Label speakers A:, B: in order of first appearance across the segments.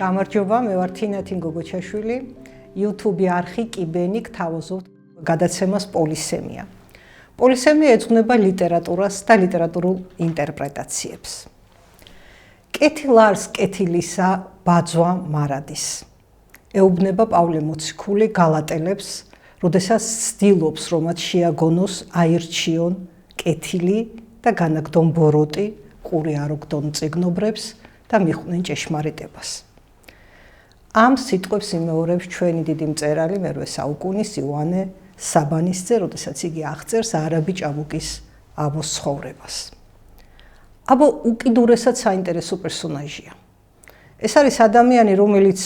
A: გამარჯობა, მე ვარ თინათინ გოგოჩაშვილი, YouTube არხი კიბენი გთავაზობთ გადაცემას პოლისემია. პოლისემია ეძღვნება ლიტერატურას და ლიტერატურულ ინტერპრეტაციებს. კეთილარს კეთილისა ბაძვა მარადის. ეუბნება პავლე მოციქული გალატელებს, როდესაც ცდილობს, რომ მათ შეაგონოს აირჩიონ კეთილი და განაგდონ ბოროტი, ყური არ ოგდონ წიგნობრებს და მიხვდნენ ჭეშმარიტებას. ამ სიტყვებს იმეორებს ჩვენი დიდი მწერალი მერვე საუკუნის იოანე საბანისძე, როდესაც იგი აღწერს არაბი ჭაბუკის აბოს ცხოვრებას. აბო უკიდურესად საინტერესო პერსონაჟია. ეს არის ადამიანი, რომელიც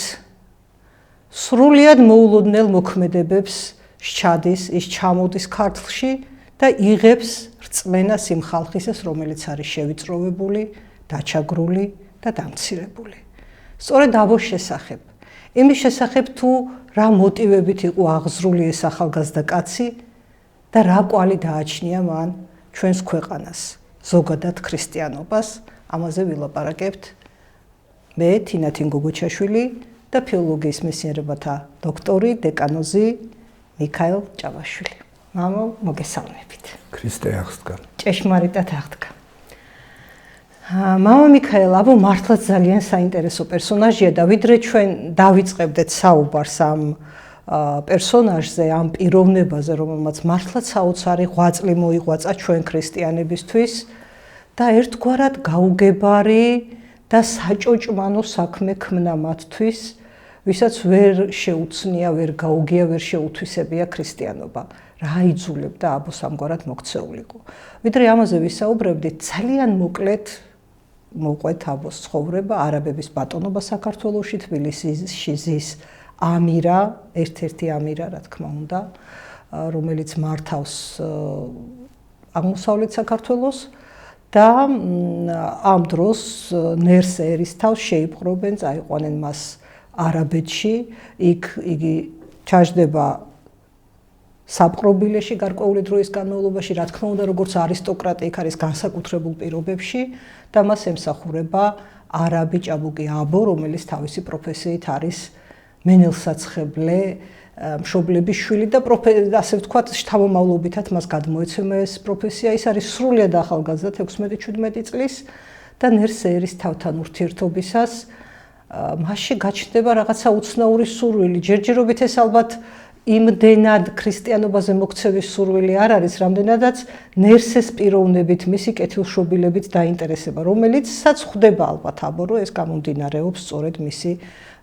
A: სრულიად მოულოდნელ მოქმედებებს სჩადის, ის ჩამოდის ქართლში და იღებს რწმენას იმ ხალხისას, რომელიც არის შევიწროვებული, დაჩაგრული და დამცირებული. სწორედ აბოს შესახებ, იმის შესახებ თუ რა მოტივებით იყო აღზრული ეს ახალგაზრდა კაცი და რა კვალი დააჩნია მან ჩვენს ქვეყანას, ზოგადად ქრისტიანობას, ამაზე ვილაპარაკებთ მე თინათინ გოგოჩაშვილი და ფილოლოგიის მეცნიერებათა დოქტორი, დეკანოზი მიქაელ ჭავაშვილი. მამო, მოგესალმებით.
B: ქრისტე აღსდგა.
A: ჭეშმარიტად აღდგა. მამა მიქაელ აბო მართლაც ძალიან საინტერესო პერსონაჟია და ვიდრე ჩვენ დავიწყებდეთ საუბარს ამ პერსონაჟზე, ამ პიროვნებაზე, რომელმაც მართლაც საოცარი ღვაწლი მოიღვაწა ჩვენ ქრისტიანებისთვის და ერთგვარად გაუგებარი და საჭოჭმანო საქმე ქმნა მათთვის, ვისაც ვერ შეუცნია, ვერ გაუგია, ვერ შეუთვისებია ქრისტიანობა. რა იძულებდა აბოს ამგვარად მოქცეულიყო. ვიდრე ამაზე ვისაუბრებდით, ძალიან მოკლედ მოყვეთ აბოს ცხოვრება, არაბების ბატონობა საქართველოში, თბილისში ზის ამირა, ერთ-ერთი ამირა, რა თქმა უნდა, რომელიც მართავს აღმოსავლეთ საქართველოს და ამ დროს ნერს ერისთავს შეიპყრობენ, წაიყვანენ მას არაბეთში, იქ იგი ჩაждდება საპყრობილეში გარკვეული დროის განმავლობაში, რა თქმა უნდა, როგორც არისტოკრატი იქ არის განსაკუთრებულ პირობებში და მას ემსახურება არაბი ჭაბუკი აბო, რომელიც თავისი პროფესიით არის მენელსაცხებლე მშობლების შვილი და ასე ვთქვათ, შთამომავლობითაც მას გადმოეცემა ეს პროფესია. ის არის სრულიად ახალგაზრდა 16-17 წლის და ნერს ერისთავთან ურთიერთობისას მასში გაჩნდება რაღაცა უცნაური სურვილი. ჯერჯერობით ეს ალბათ იმდენად ქრისტიანობაზე მოქცევის სურვილი არ არის, რამდენადაც ნერსეს პიროვნებით, მისი კეთილშობილებით დაინტერესება, რომელიცაც ხვდება ალბათ აბო, რომ ეს გამომდინარეობს სწორედ მისი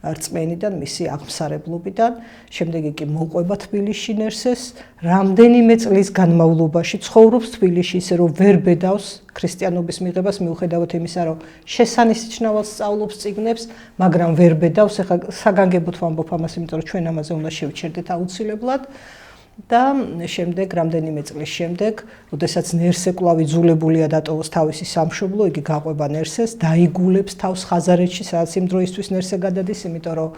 A: რწმენიდან, მისი აღმსარებლობიდან. შემდეგ იგი მოყვება თბილისში ნერსეს, რამდენიმე წლის განმავლობაში ცხოვრობს თბილისში, ისე რომ ვერ ბედავს ქრისტიანობის მიღებას, მიუხედავად იმისა, რომ შესანიშნავად სწავლობს წიგნებს, მაგრამ ვერ ბედავს. ეხლა საგანგებოდ ვამბობ ამას, იმიტომ რომ ჩვენ ამაზე უნდა შევჩერდეთ აუცილებლად. და შემდეგ, რამდენიმე წლის შემდეგ, როდესაც ნერსე კვლავ იძულებულია დატოვოს თავისი სამშობლო, იგი გაყვება ნერსეს, დაიგულებს თავს ხაზარეთში, სადაც იმ დროისთვის ნერსე გადადის, იმიტომ რომ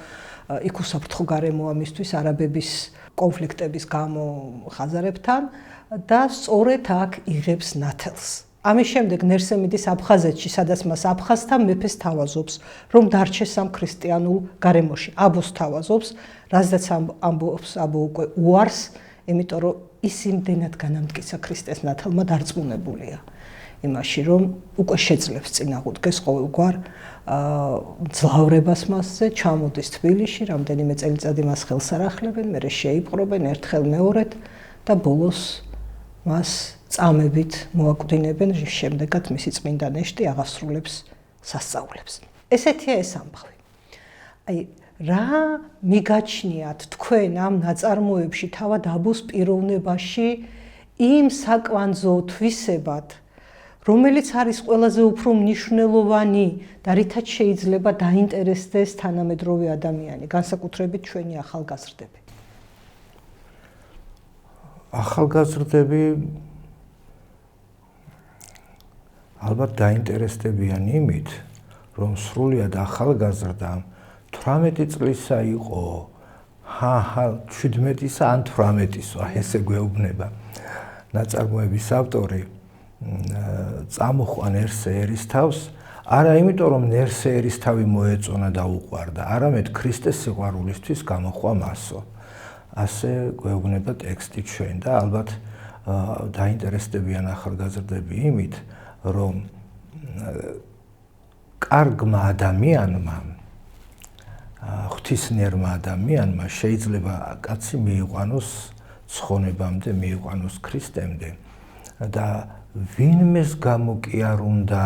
A: იქ უსაფრთხო გარემოა მისთვის არაბების კონფლიქტების გამო ხაზარებთან და სწორედ აქ იღებს ნათელს. ამის შემდეგ ნერსე მიდის აფხაზეთში, სადაც მას აფხაზთა მეფეს თავაზობს, რომ დარჩეს ამ ქრისტიანულ გარემოში. აბოს თავაზობს, რაზეც ამბობს აბო უკვე უარს, იმიტომ რომ ის იმდენად განამტკიცა ქრისტეს ნათელმა დარწმუნებულია იმაში, რომ უკვე შეძლებს წინააღმდეგეს ყოველგვარ ძლავრებას მასზე, ჩამოდის თბილისში, რამდენიმე წელიწადი მას ხელს არ ახლებენ, მერე შეიპყრობენ ერთხელ მეორედ და ბოლოს მას წამებით მოაკვდინებენ, შემდეგაც მისი წმინდა ნეშტი აღასრულებს სასწაულებს. ესეთია ეს ამბავი. აი რა მიგაჩნიათ თქვენ ამ ნაწარმოებში თავად აბოს პიროვნებაში იმ საკვანძო თვისებად, რომელიც არის ყველაზე უფრო მნიშვნელოვანი და რითაც შეიძლება დაინტერესდეს თანამედროვე ადამიანი, განსაკუთრებით ჩვენი ახალგაზრდები.
B: ახალგაზრდები ალბათ დაინტერესდებიან იმით, რომ სრულიად ახალგაზრდამ 18 წლისა იყო, 17-ისა ან 18-ისო, ესე გვეუბნება ნაწარმოების ავტორი, წამოყვან ერისთავს არა იმიტომ რომ ნერსე ერისთავი მოეწონა და უყვარდა, არამედ ქრისტეს სიყვარულისთვის გამოხვა მასო. ასე გვეუბნება ტექსტი ჩვენ და ალბათ დაინტერესდებიან ახალგაზრდები იმით, რომ კარგმა ადამიანმა, ღვთისმიერმა ადამიანმა შეიძლება კაცი მიიყვანოს ცხონებამდე, მიიყვანოს ქრისტემდე და ვინმეს გამო კი არ უნდა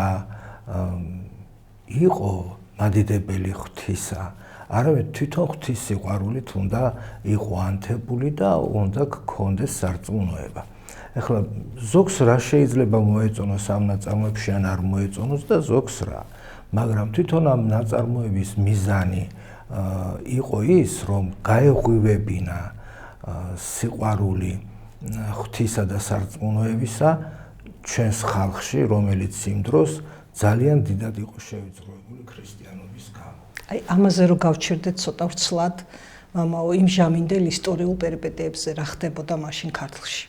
B: იყო მადიდებელი ღვთისა, არამედ თვითონ ღვთის სიყვარულით უნდა იყო ანთებული და უნდა გქონდეს სარწმუნოება. ეხლა ზოგს რა შეიძლება მოეწონოს ამ ნაწარმოებში ან არ მოეწონოს და ზოგს რა, მაგრამ თვითონ ამ ნაწარმოების მიზანი იყო ის, რომ გაეღვივებინა სიყვარული ღვთისა და სარწმუნოებისა ჩვენს ხალხში, რომელიც იმ დროს ძალიან დიდად იყო შევიწროებული ქრისტიანობის გამო.
A: აი ამაზე რომ გავჩერდეთ ცოტა ვრცლად, მამაო, იმ ჟამინდელ ისტორიულ პერიპეტიებზე რა ხდებოდა მაშინ ქართლში?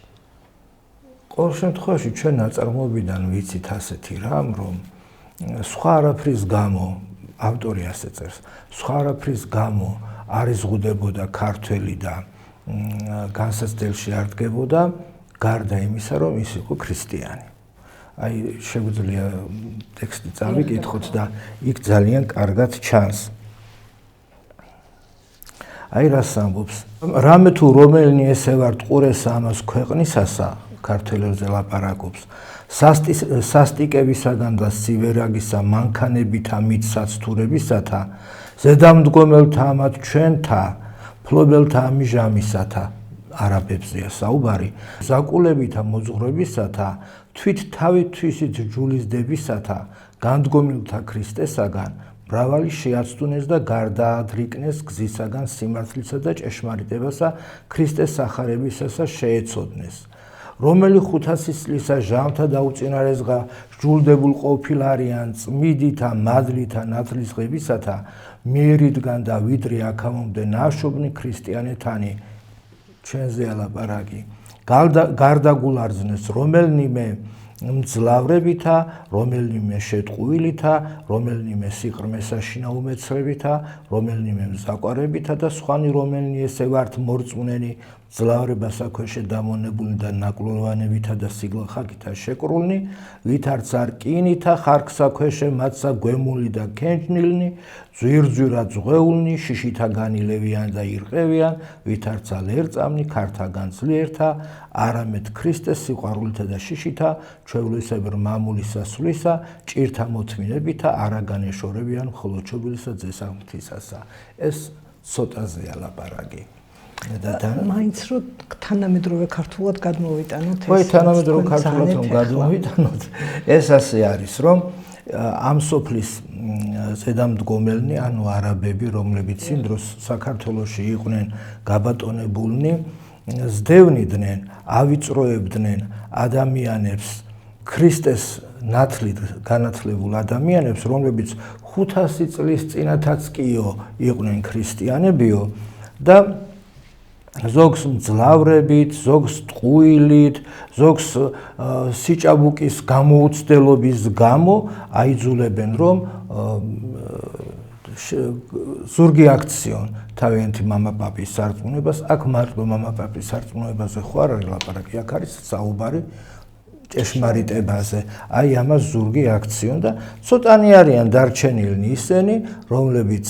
B: ყოველ შემთხვევაში ჩვენ ნაწარმოებიდან ვიცით ასეთი რამ, რომ სხვა არაფრის გამო, ავტორი ასე წერს, სხვა არაფრის გამო არ იზღუდებოდა ქართველი და განსაცდელში არ დგებოდა, გარდა იმისა, რომ ის იყო ქრისტიანი. აი შეგვიძლია ტექსტი წავიკითხოთ და იქ ძალიან კარგად ჩანს. აი რას ამბობს? რამე თუ რომელნი ესე ვართ ყურესა ამას ქვეყნისასა, ქართველებზე ლაპარაკობს, სასტიკებისაგან და სივერაგისა მანქანებითა მიცსაცთურებისათა, ზედამდგომელთა ამათ ჩვენთა, ფლობელთა ამიჟამისათა, არაბებზეა საუბარი, ზაკულებითა მოძღვრებისათა, თვით თავითვისით ჯულისდებისათა, განდგომილთა ქრისტესაგან, მრავალი შეაცდუნეს და გარდაადრიკნეს გზისაგან სიმართლისა და ჭეშმარიტებასა ქრისტეს სახარებისასა შეეცოდნეს. რომელი 500 წლისა ჟამთა დაუწინარესღა ჯულდებულ ყოფილ არიან წმიდითა, მადლითა, ნათლისღებისათა, მიერიდან და ვიდრე აქამდე ნაშობნი ქრისტიანეთანი, ჩვენზეა ლაპარაკი, გარდაგულარზნეს რომელნიმე მძლავრებითა, რომელნიმე შეტყუილითა, რომელნიმე სიყრმესაშინა უმეცრებითა, რომელნიმე მზაკვარებითა და სხვანი რომელნი ესე ვართ მორწმუნენი, მძლავრებასა ქვეშე დამონებულნი და ნაკლოვანებითა და სიგლახაკითა შეკრულნი, ვითარც არ რკინითა ხარკსა ქვეშე მათსა გვემული და ქენჯნილნი, ძვირძვირად ზღვეულნი, შიშითა განილევიან და ირყევიან, ვითარც არ ერწამნი ქართაგან ძლიერთა, არამედ ქრისტეს სიყვარულითა და შიშითა, ჩვეულებრივ მამულისა სვლისა, ჭირთა მოთმინებითა, არაგან ეშორებიან მხოლოდ ჩობილისა ძესაღმთისასა. ეს ცოტაზეა ლაპარაკი.
A: მაინც რომ თანამედროვე ქართულად გადმოვიტანოთ
B: ეს. თანამედროვე ქართულად რომ გადმოვიტანოთ, ეს ასე არის, რომ ამ სოფლის ზედამდგომელნი, ანუ არაბები, რომლებიც იმ დროს საქართველოში იყვნენ გაბატონებულნი, ზდევნიდნენ, ავიწროებდნენ ადამიანებს, ქრისტეს ნათლით განათლებულ ადამიანებს, რომლებიც 500 წლის წინათაც კიო იყვნენ ქრისტიანებიო და ზოგს მძლავრებით, ზოგს ტყუილით, ზოგს სიჭაბუკის გამოუცდელობის გამო აიძულებენ, რომ ზურგი აქციონ თავიანთი მამაპაპის სარწმუნოებას. აქ მარტო მამაპაპის სარწმუნოებაზე ხო არ არის ლაპარაკი, აქ არის საუბარი ჭეშმარიტებაზე. აი ამას ზურგი აქციონ და ცოტანი არიან დარჩენილნი ისინი, რომლებიც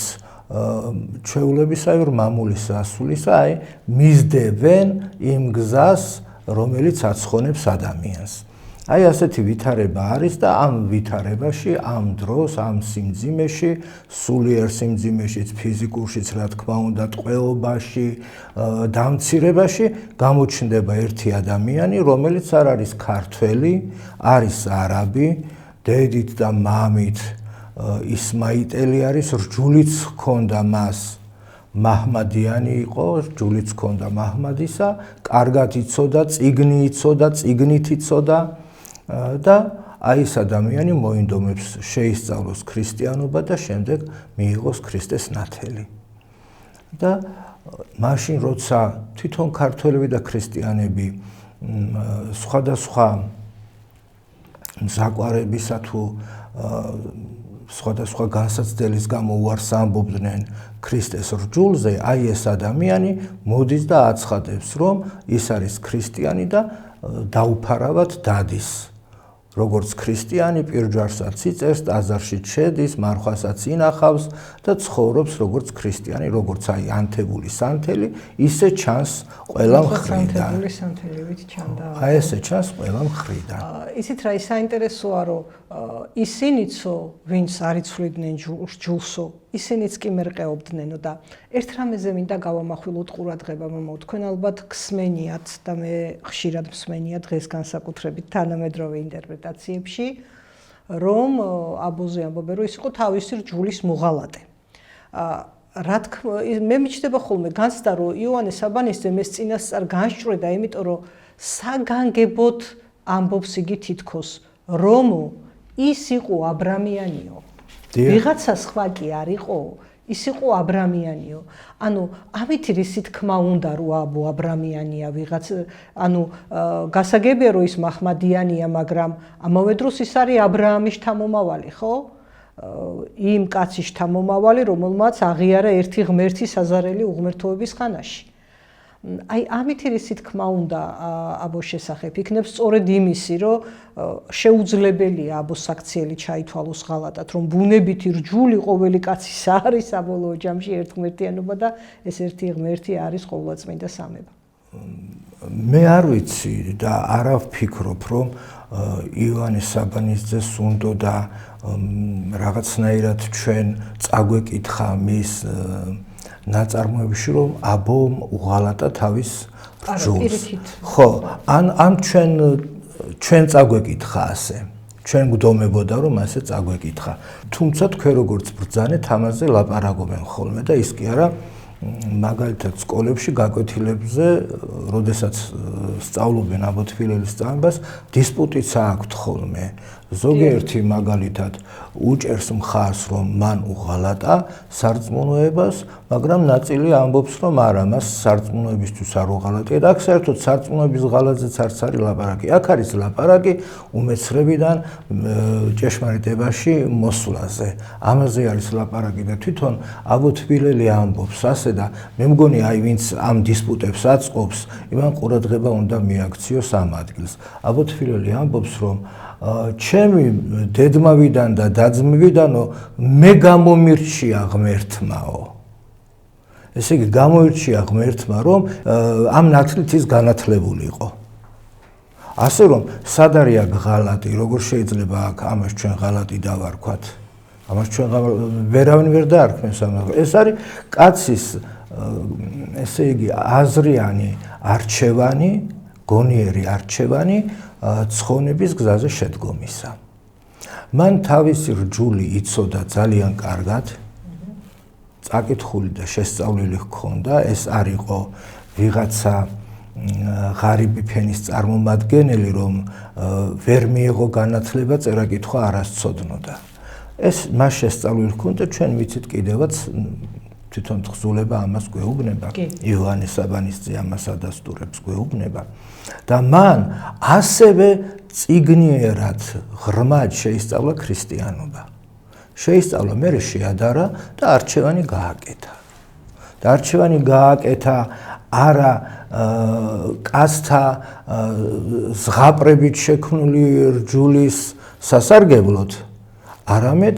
B: ჩვეულებისაებრ მამულის ასულისა, აი მისდევენ იმ გზას, რომელიც აცხონებს ადამიანს. აი ასეთი ვითარება არის და ამ ვითარებაში, ამ დროს, ამ სიმძიმეში, სულიერ სიმძიმეშიც, ფიზიკურშიც, რა თქმა უნდა, ტყვეობაში, დამცირებაში გამოჩნდება ერთი ადამიანი, რომელიც არ არის ქართველი, არის არაბი, დედით და მამით ისმაიტელი არის, რჯულიც ჰქონდა მას, მაჰმადიანი იყო, რჯულიც ჰქონდა მაჰმადისა, კარგად იცოდა, წიგნი იცოდა, წიგნით იცოდა და აი ეს ადამიანი მოინდომებს შეისწავლოს ქრისტიანობა და შემდეგ მიიღოს ქრისტეს ნათელი. და მაშინ როცა თვითონ ქართველები და ქრისტიანები სხვადასხვა მზაკვარებისა თუ სხვადასხვა განსაცდელის გამო უარს ამბობდნენ ქრისტეს რჯულზე, აი ეს ადამიანი მოდის და აცხადებს, რომ ის არის ქრისტიანი და დაუფარავად დადის. როგორც ქრისტიანი პირჯვარსაც იწერს, ტაძარშიც შედის, მარხვასაც ინახავს და ცხოვრობს როგორც ქრისტიანი, როგორც აი ანთებული სანთელი, ისე ჩანს ყველა მხრიდან.
A: ანთებული სანთელივით ჩანდა.
B: აი ესე ჩანს ყველა მხრიდან.
A: ისიც რა ის საინტერესოა, რომ ისინიცო, ვინც არიცვლიდნენ ჯულსო, ისინიც კი მერყეობდნენო და ერთ რამეზე მინდა გავამახვილოთ ყურადღება, მომო თქვენ ალბათ გსმენიათ და მე ხშირად მსმენია დღეს განსაკუთრებით თანამედროვე ინტერპრეტაციებში, რომ აბოზე ამბობენ, რომ ის იყო თავისი რჯულის მოღალატე. რა თქმა უნდა, მე მიჩნდება ხოლმე განცდა, რომ იოანე საბანისძემ ეს წინასწარ განსჭვრედა, იმიტომ რომ საგანგებოდ ამბობს იგი თითქოს, რომ ის იყო აბრამიანიო. ვიღაცა სხვა კი არ იყო, ის იყო აბრამიანიო. ანუ ამით რისი თქმა უნდა, რომ აბო აბრამიანია ვიღაც, ანუ გასაგებია რომ ის მაჰმადიანია, მაგრამ ამავე დროს ის არის აბრაამის შთამომავალი, ხო? იმ კაცის შთამომავალი, რომელმაც აღიარა ერთი ღმერთი საზარელი უღმერთოების ხანაში. აი ამით რისი თქმა უნდა აბოს შესახებ იქნებ სწორედ იმისი, რომ შეუძლებელია აბოს საქციელი ჩაითვალოს ღალატად, რომ ბუნებითი რჯული ყოველი კაცის არის საბოლოო ჯამში ერთღმერთიანობა და ეს ერთი ღმერთი არის ყოვლადწმინდა სამება.
B: მე არ ვიცი და არ ვფიქრობ, რომ იოანე საბანისძეს უნდა რაღაცნაირად ჩვენ წაგვეკითხა მის ნაწარმოებში, რომ აბომ უღალატა თავის რჯულს. ხო, ან ჩვენ წაგვეკითხა ასე. ჩვენ გვდომებოდა, რომ ასე წაგვეკითხა. თუმცა თქვენ როგორც ბრძანეთ, ამაზე ლაპარაკობენ ხოლმე და ის კი არა მაგალითად სკოლებში გაკვეთილებზე, როდესაც სწავლობენ აბოთფილელის სწავლებას, დისპუტიც აქვთ ხოლმე. ზოგიერთი მაგალითად უჭერს მხარს, რომ მან უღალატა სარწმუნოებას, მაგრამ ნაწილი ამბობს, რომ არა, მას სარწმუნოებისთვის არ უღალატია და აქ საერთოდ სარწმუნოების ღალატზეც არც არის ლაპარაკი. აქ არის ლაპარაკი უმეცხრებიდან ჭეშმარიტებაში მოსვლაზე. ამაზე არის ლაპარაკი და თვითონ აბოთფილელი ამბობს ასე და მე მგონი აი ვინც ამ დისპუტებს აწყობს, იმან ყურადღება უნდა მიაქციოს ამ ადგილს. აბოთფილელი ამბობს, რომ ჩემი დედმავიდან და დაძმევიდანო მე გამომირჩია ღმერთმაო. ესე იგი გამოირჩია ღმერთმა, რომ ამ ნათლით ის განათლებული იყო. ასე რომ სად არის აქ ღალატი, როგორ შეიძლება აქ ამას ჩვენ ღალატი დავარქვათ? ამას ჩვენ ვერავინ ვერ დაარქმევს ამას. ეს არის კაცის ესე იგი აზრიანი არჩევანი, გონიერი არჩევანი ცხონების გზაზე შედგომისა. მან თავისი რჯული იცოდა ძალიან კარგად, წაკითხული და შესწავლილი ჰქონდა, ეს არ იყო ვიღაცა ღარიბი ფენის წარმომადგენელი, რომ ვერ მიიღო განათლება, წერა-კითხვა არ ასწოდნოდა. ეს მას შესწავლილი ჰქონდა, ჩვენ ვიცით კიდევაც თვითონ თხზულება ამას გვეუბნება, იოანე საბანისძე ამას ადასტურებს გვეუბნება. და მან ასევე წიგნიერად ღრმად შეისწავლა ქრისტიანობა. შეისწავლა, მერე შეადარა და არჩევანი გააკეთა. და არჩევანი გააკეთა არა კაცთა ზღაპრებით შექმნილი რჯულის სასარგებლოდ, არამედ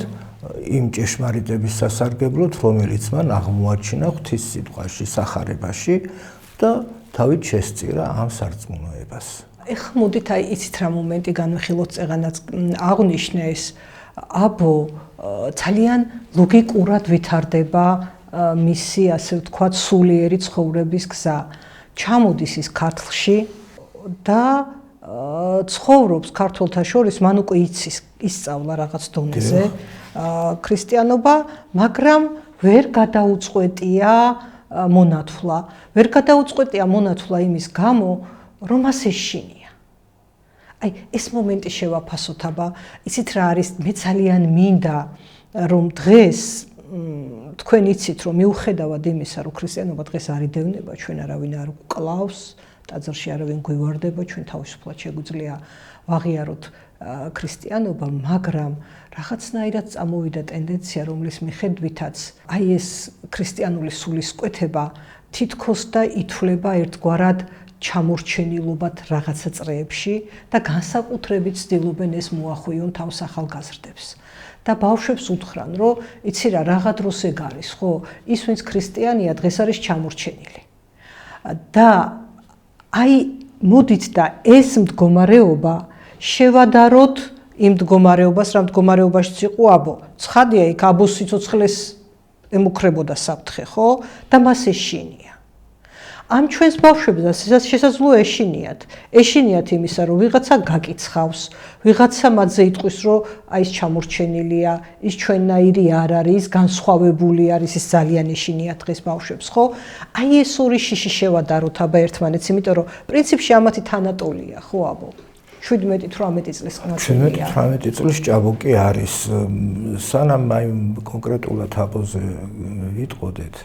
B: იმ ჭეშმარიტების სასარგებლოდ, რომელიც მან აღმოაჩინა ღვთის სიტყვაში, სახარებაში და თავით შესწირა ამ სარწმუნოებას.
A: ეხლა მოდით აი იცით რა მომენტი განვიხილოთ, წეღანაც აღნიშნე ეს აბო ძალიან ლოგიკურად ვითარდება მისი ასე ვთქვათ სულიერი ცხოვრების გზა. ჩამოდის ის ქართლში და ცხოვრობს ქართველთა შორის, მან უკვე ისწავლა რაღაც დონეზე ქრისტიანობა, მაგრამ ვერ გადაუწყვეტია მონათვლა. ვერ გადაუწყვეტია მონათვლა იმის გამო, რომ მას ეშინია. აი ეს მომენტი შევაფასოთ, აბა, იცით რა არის, მე ძალიან მინდა რომ დღეს თქვენ იცით, რომ მიუხედავად იმისა, რომ ქრისტიანობა დღეს არ იდევნება, ჩვენ არავინ არ გვკლავს, ტაძარში არავინ გვივარდება, ჩვენ თავისუფლად შეგვიძლია ვაღიაროთ ქრისტიანობა, მაგრამ რაღაცნაირად წამოვიდა ტენდენცია, რომლის მიხედვითაც აი ეს ქრისტიანული სულისკვეთება თითქოს და ითვლება ერთგვარად ჩამორჩენილობად რაღაცა წრეებში და განსაკუთრებით ცდილობენ ეს მოახვიონ თავს ახალგაზრდებს. და ბავშვებს უთხრან, რომ იცი რა, რაღა დროს ეგ არის, ხო? ის ვინც ქრისტიანია, დღეს არის ჩამორჩენილი. და აი მოდით და ეს მდგომარეობა შევადაროთ იმ მდგომარეობას, რა მდგომარეობაშიც იყო აბო. ცხადია, იქ აბოს სიცოცხლეს ემუქრებოდა საფრთხე, ხო? და მას ეშინია. ამ ჩვენს ბავშვებსაც შესაძლოა ეშინიათ იმისა, რომ ვიღაცა გაკიცხავს, ვიღაცა მათზე იტყვის, რომ აი ეს ჩამორჩენილია, ის ჩვენნაირი არ არის, ის განსხვავებული არის, ის ძალიან ეშინიათ დღეს ბავშვებს, ხო? აი ეს ორი შიში შევადაროთ აბა ერთმანეთს, იმიტომ რომ პრინციპში ამათი თანატოლია, ხო აბო? 17-18 წლის ყნაწილია.
B: 17-18 წლის ჭაბუკი არის. სანამ აი კონკრეტულად აბოზე ვიტყოდეთ,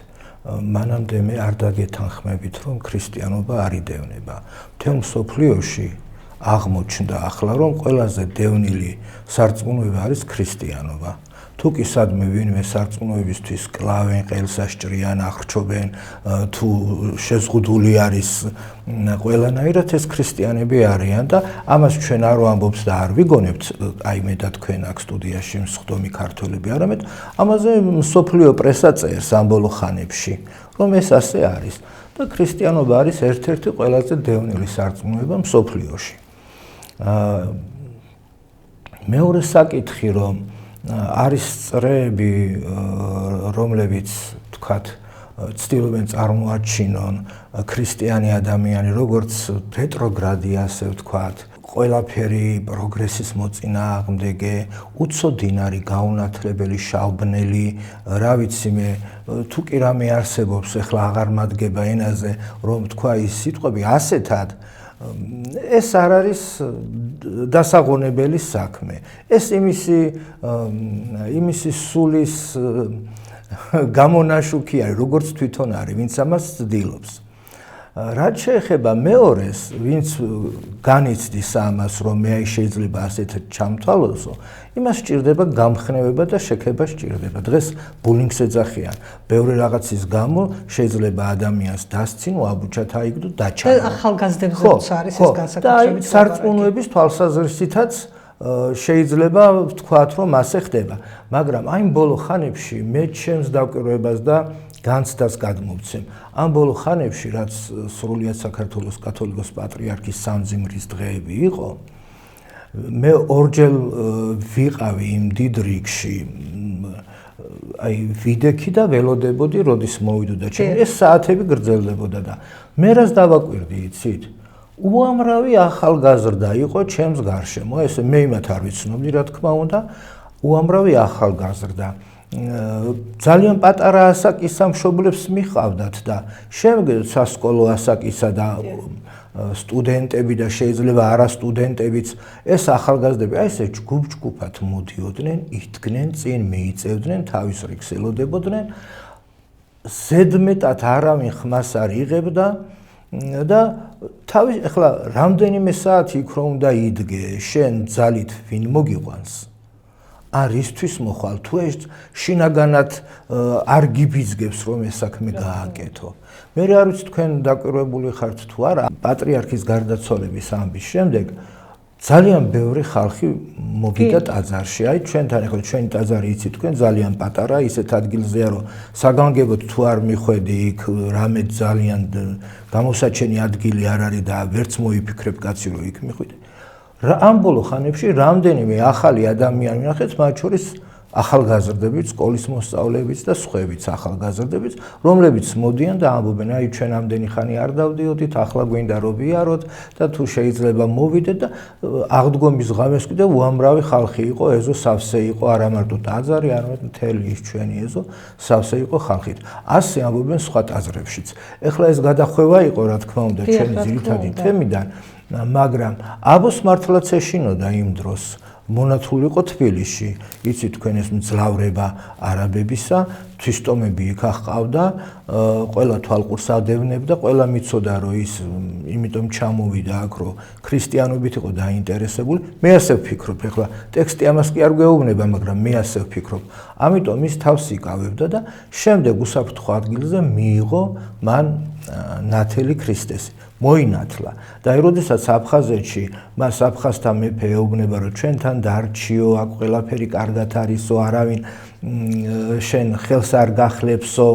B: მანამდე მე არ დაგეთანხმებით, რომ ქრისტიანობა არ იდევნება. მთელ მსოფლიოში აღმოჩნდა ახლა, რომ ყველაზე დევნილი სარწმუნოება არის ქრისტიანობა. თუ კი სადმე ვინმე სარწმუნოებისთვის კლავენ, ყელს ასჭრიან, ახრჩობენ, თუ შეზღუდული არის ყველანაირად, ეს ქრისტიანები არიან და ამას ჩვენ არ ვამბობთ და არ ვიგონებთ, აი მე და თქვენ აქ სტუდიაში მსხდომი ქართველები, არამედ ამაზე მსოფლიო პრესა წერს ამ ბოლო ხანებში, რომ ეს ასე არის და ქრისტიანობა არის ერთ-ერთი ყველაზე დევნილი სარწმუნოება მსოფლიოში. მეორე საკითხი, რომ არის წრეები, რომლებიც თქვათ ცდილობენ წარმოაჩინონ ქრისტიანი ადამიანი როგორც რეტროგრადი, ასე ვთქვათ, ყველაფერი პროგრესის მოწინააღმდეგე, უცოდინარი, გაუნათლებელი, შავბნელი, რა ვიცი მე, თუ კი რამე არსებობს, ეხლა აღარ მადგება ენაზე, რომ თქვა ის სიტყვები ასეთად, ეს არ არის დასაღონებელი საქმე. ეს იმისი სულის გამონაშუქი არის, როგორც თვითონ არის, ვინც ამას ცდილობს. რაც შეეხება მეორეს, ვინც განიცდის ამას, რომ მე შეიძლება ასეთ ჩამთვალოსო, იმას სჭირდება გამხნევება და შექება სჭირდება. დღეს ბულინგს ეძახიან. ბევრი რაღაცის გამო შეიძლება ადამიანს დასცინო, აბუჩათ აიგდო, დაჩანო.
A: ახალგაზრდებზე როცა არის ეს განსაკუთრებით
B: სარწმუნოების თვალსაზრისითაც შეიძლება ვთქვათ, რომ ასე ხდება. მაგრამ აი ბოლო ხანებში მე ჩემს დაკვირვებას და განცდას გადმოვცემ. ამ ბოლო ხანებში, რაც სრულიად საქართველოს კათოლიკოს პატრიარქის სამძიმრის დღეები იყო, მე ორჯერ ვიყავი იმ დიდ რიგში, აი ვიდექი და ველოდებოდი, როდის მოვიდოდა ჩემი, ეს საათები გრძელდებოდა და მე რას დავაკვირდი, იცით? უამრავი ახალგაზრდა იყო ჩემს გარშემო, ესე მე იმათ არ ვიცნობდი, რა თქმა უნდა, უამრავი ახალგაზრდა. ძალიან პატარა ასაკის მშობლებს მიჰყავდათ და შემდეგ სასკოლო ასაკისა და სტუდენტები და შეიძლება არა სტუდენტებიც ეს ახალგაზრდები აი ესე ჯგუფ-ჯგუფად მოდიოდნენ, იდგნენ წინ, მიიწევდნენ, თავის რიგს ელოდებოდნენ. ზედმეტად არავინ ხმას არ იღებდა და თავის ეხლა რამდენიმე საათი იქ რომ უნდა იდგე, შენ ძალით ვინ მოგიყვანს? არ ისთვის მოხვალ, თუ ეს შინაგანად არ გიბიძგებს, რომ ეს საქმე გააკეთო. მე არ ვიცი თქვენ დაკვირვებული ხართ თუ არა, პატრიარქის გარდაცვალების ამბის შემდეგ ძალიან ბევრი ხალხი მოვიდა ტაძარში. აი ჩვენთან ეხლა ჩვენი ტაძარი იცით თქვენ ძალიან პატარა, ისეთ ადგილზეა რომ საგანგებოდ თუ არ მიხვედი იქ რამე ძალიან გამოსაჩენი ადგილი არ არის და ვერც მოიფიქრებ კაცი რომ იქ მიხვიდე. ამ ბოლო ხანებში რამდენიმე ახალი ადამიანი ნახეთ, მათ შორის ახალგაზრდებიც, სკოლის მოსწავლეებიც და სხვაებიც ახალგაზრდებიც, რომლებიც მოდიან და ამბობენ, აი ჩვენ ამდენი ხანი არ დავდიოდით, ახლა გვინდა რომ ვიაროთ და თუ შეიძლება მოვიდეთ და აღდგომის ღამეს კიდე უამრავი ხალხი იყო, ეზო სავსე იყო, არა მარტო ტაძარი, არამედ მთელი ის ჩვენი ეზო სავსე იყო ხალხით. ასე ამბობენ სხვა ტაძრებშიც. ეხლა ეს გადახვევა იყო, რა თქმა უნდა, ჩვენი ძირითადი თემიდან. მაგრამ აბოს მართლაც ეშინოდა იმ დროს მონათულიყო თბილისში, იცით თქვენ ეს მძლავრება არაბებისა, თვისტომები იქ ჰყავდა, ყველა თვალყურს ადევნებდა, ყველა მიცოდა რომ ის იმიტომ ჩამოვიდა აქ რომ ქრისტიანობით იყო დაინტერესებული. მე ასე ვფიქრობ, ეხლა ტექსტი ამას კი არ გვეუბნება, მაგრამ მე ასე ვფიქრობ. ამიტომ ის თავს იკავებდა და შემდეგ უსაფრთხო ადგილზე მიიღო მან ნათელი ქრისტესი. მოინათლა და როდესაც აფხაზეთში მას აფხაზთა მეფე ეუბნება რომ ჩვენთან დარჩიო, აქ ყველაფერი კარგად არისო, არავინ შენ ხელს არ გახლებსო,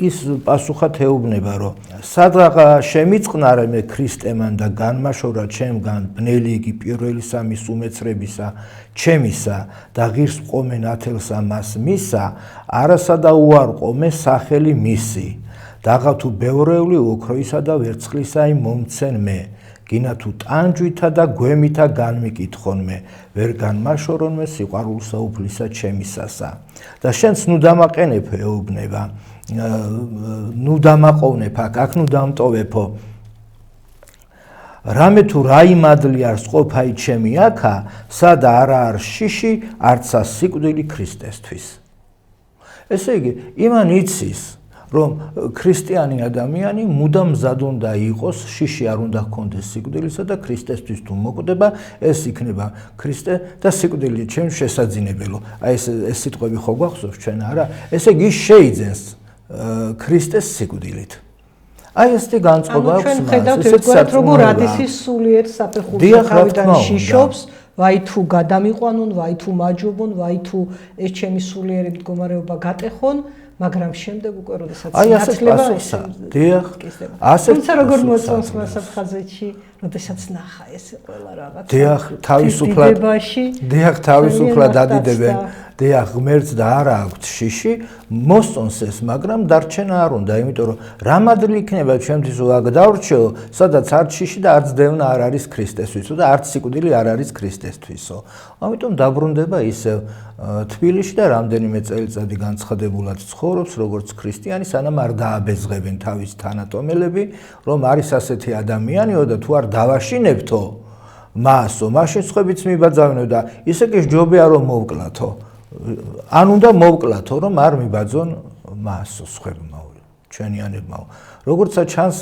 B: ის პასუხად ეუბნება რომ სადღა შემიწყნარე მე ქრისტემან და განმაშორა ჩემგან ბნელი იგი პირველი სამის უმეცრებისა ჩემისა და ღირს ყომე ნათელსა მას მისა, არასა და უარყომე სახელი მისი. დაღა თუ ბევრეული ოქროისა და ვერცხლისა მომცენ მე, გინა თუ ტანჯვითა და გვემითა განმიკითხონ მე, ვერ განმაშორონ მე სიყვარულსა უფლისა ჩემისასა. და შენც ნუ დამაყენებ ეუბნება, ნუ დამაყოვნებ აქ ნუ დამტოვებო. რამე თუ რაიმადლი არს ყოფაი ჩემი აქა, სადა არა არ შიში, არცა სიკვდილი ქრისტესთვის. ესე იგი, იმან იცის რომ ქრისტიანი ადამიანი მუდამ მზად უნდა იყოს, შიში არ უნდა ჰქონდეს სიკვდილისა და ქრისტესთვის თუ მოკვდება, ეს იქნება ქრისტე და სიკვდილი ჩემს შესაძინებელო. აი ეს სიტყვები ხო გვახსოვს ჩვენ არა? ესე იგი შეიძენს ქრისტეს სიკვდილით. აი ესეთი განწყობა აქვს
A: ჩვენ ხედავთ ერთგვარად როგორ ადისის სულიერ საფეხურზე თავიდან შიშობს, ვაი თუ გადამიყვანონ, ვაი თუ მაჯობონ, ვაი თუ ეს ჩემი სულიერი მდგომარეობა გატეხონ, მაგრამ შემდეგ უკვე როდესაც ნაცლება
B: დიახ,
A: თუმცა როგორ მოწონს მას აფხაზეთში, როდესაც ნახა ეს ყველა რაღაც.
B: დიახ, თავისუფლად დადიდებენ. დიახ, ღმერთს და არა აქვთ შიში, მოსწონს ეს, მაგრამ დარჩენა არ უნდა, იმიტომ რომ რამადლი იქნება ჩვენთვის აქ დავრჩეო, სადაც არც შიში და არც დევნა არ არის ქრისტესთვისო და არც სიკვდილი არ არის ქრისტესთვისო. ამიტომ დაბრუნდება ისევ თბილისში და რამდენიმე წელიწადი განცხადებულად ცხოვრობს, როგორც ქრისტიანი, სანამ არ დააბეზღებენ თავის თანატომელები, რომ არის ასეთი ადამიანიო და თუ არ დავაშინებთო მასო, მაშინ სხვებიც მიბაძავნო და ისე კი ჯობია რომ მოვკლათო. ან უნდა მოვკლათო, რომ არ მიბაძონ მასო სხვებმა, ჩვენიანებმაო. როგორცა ჩანს,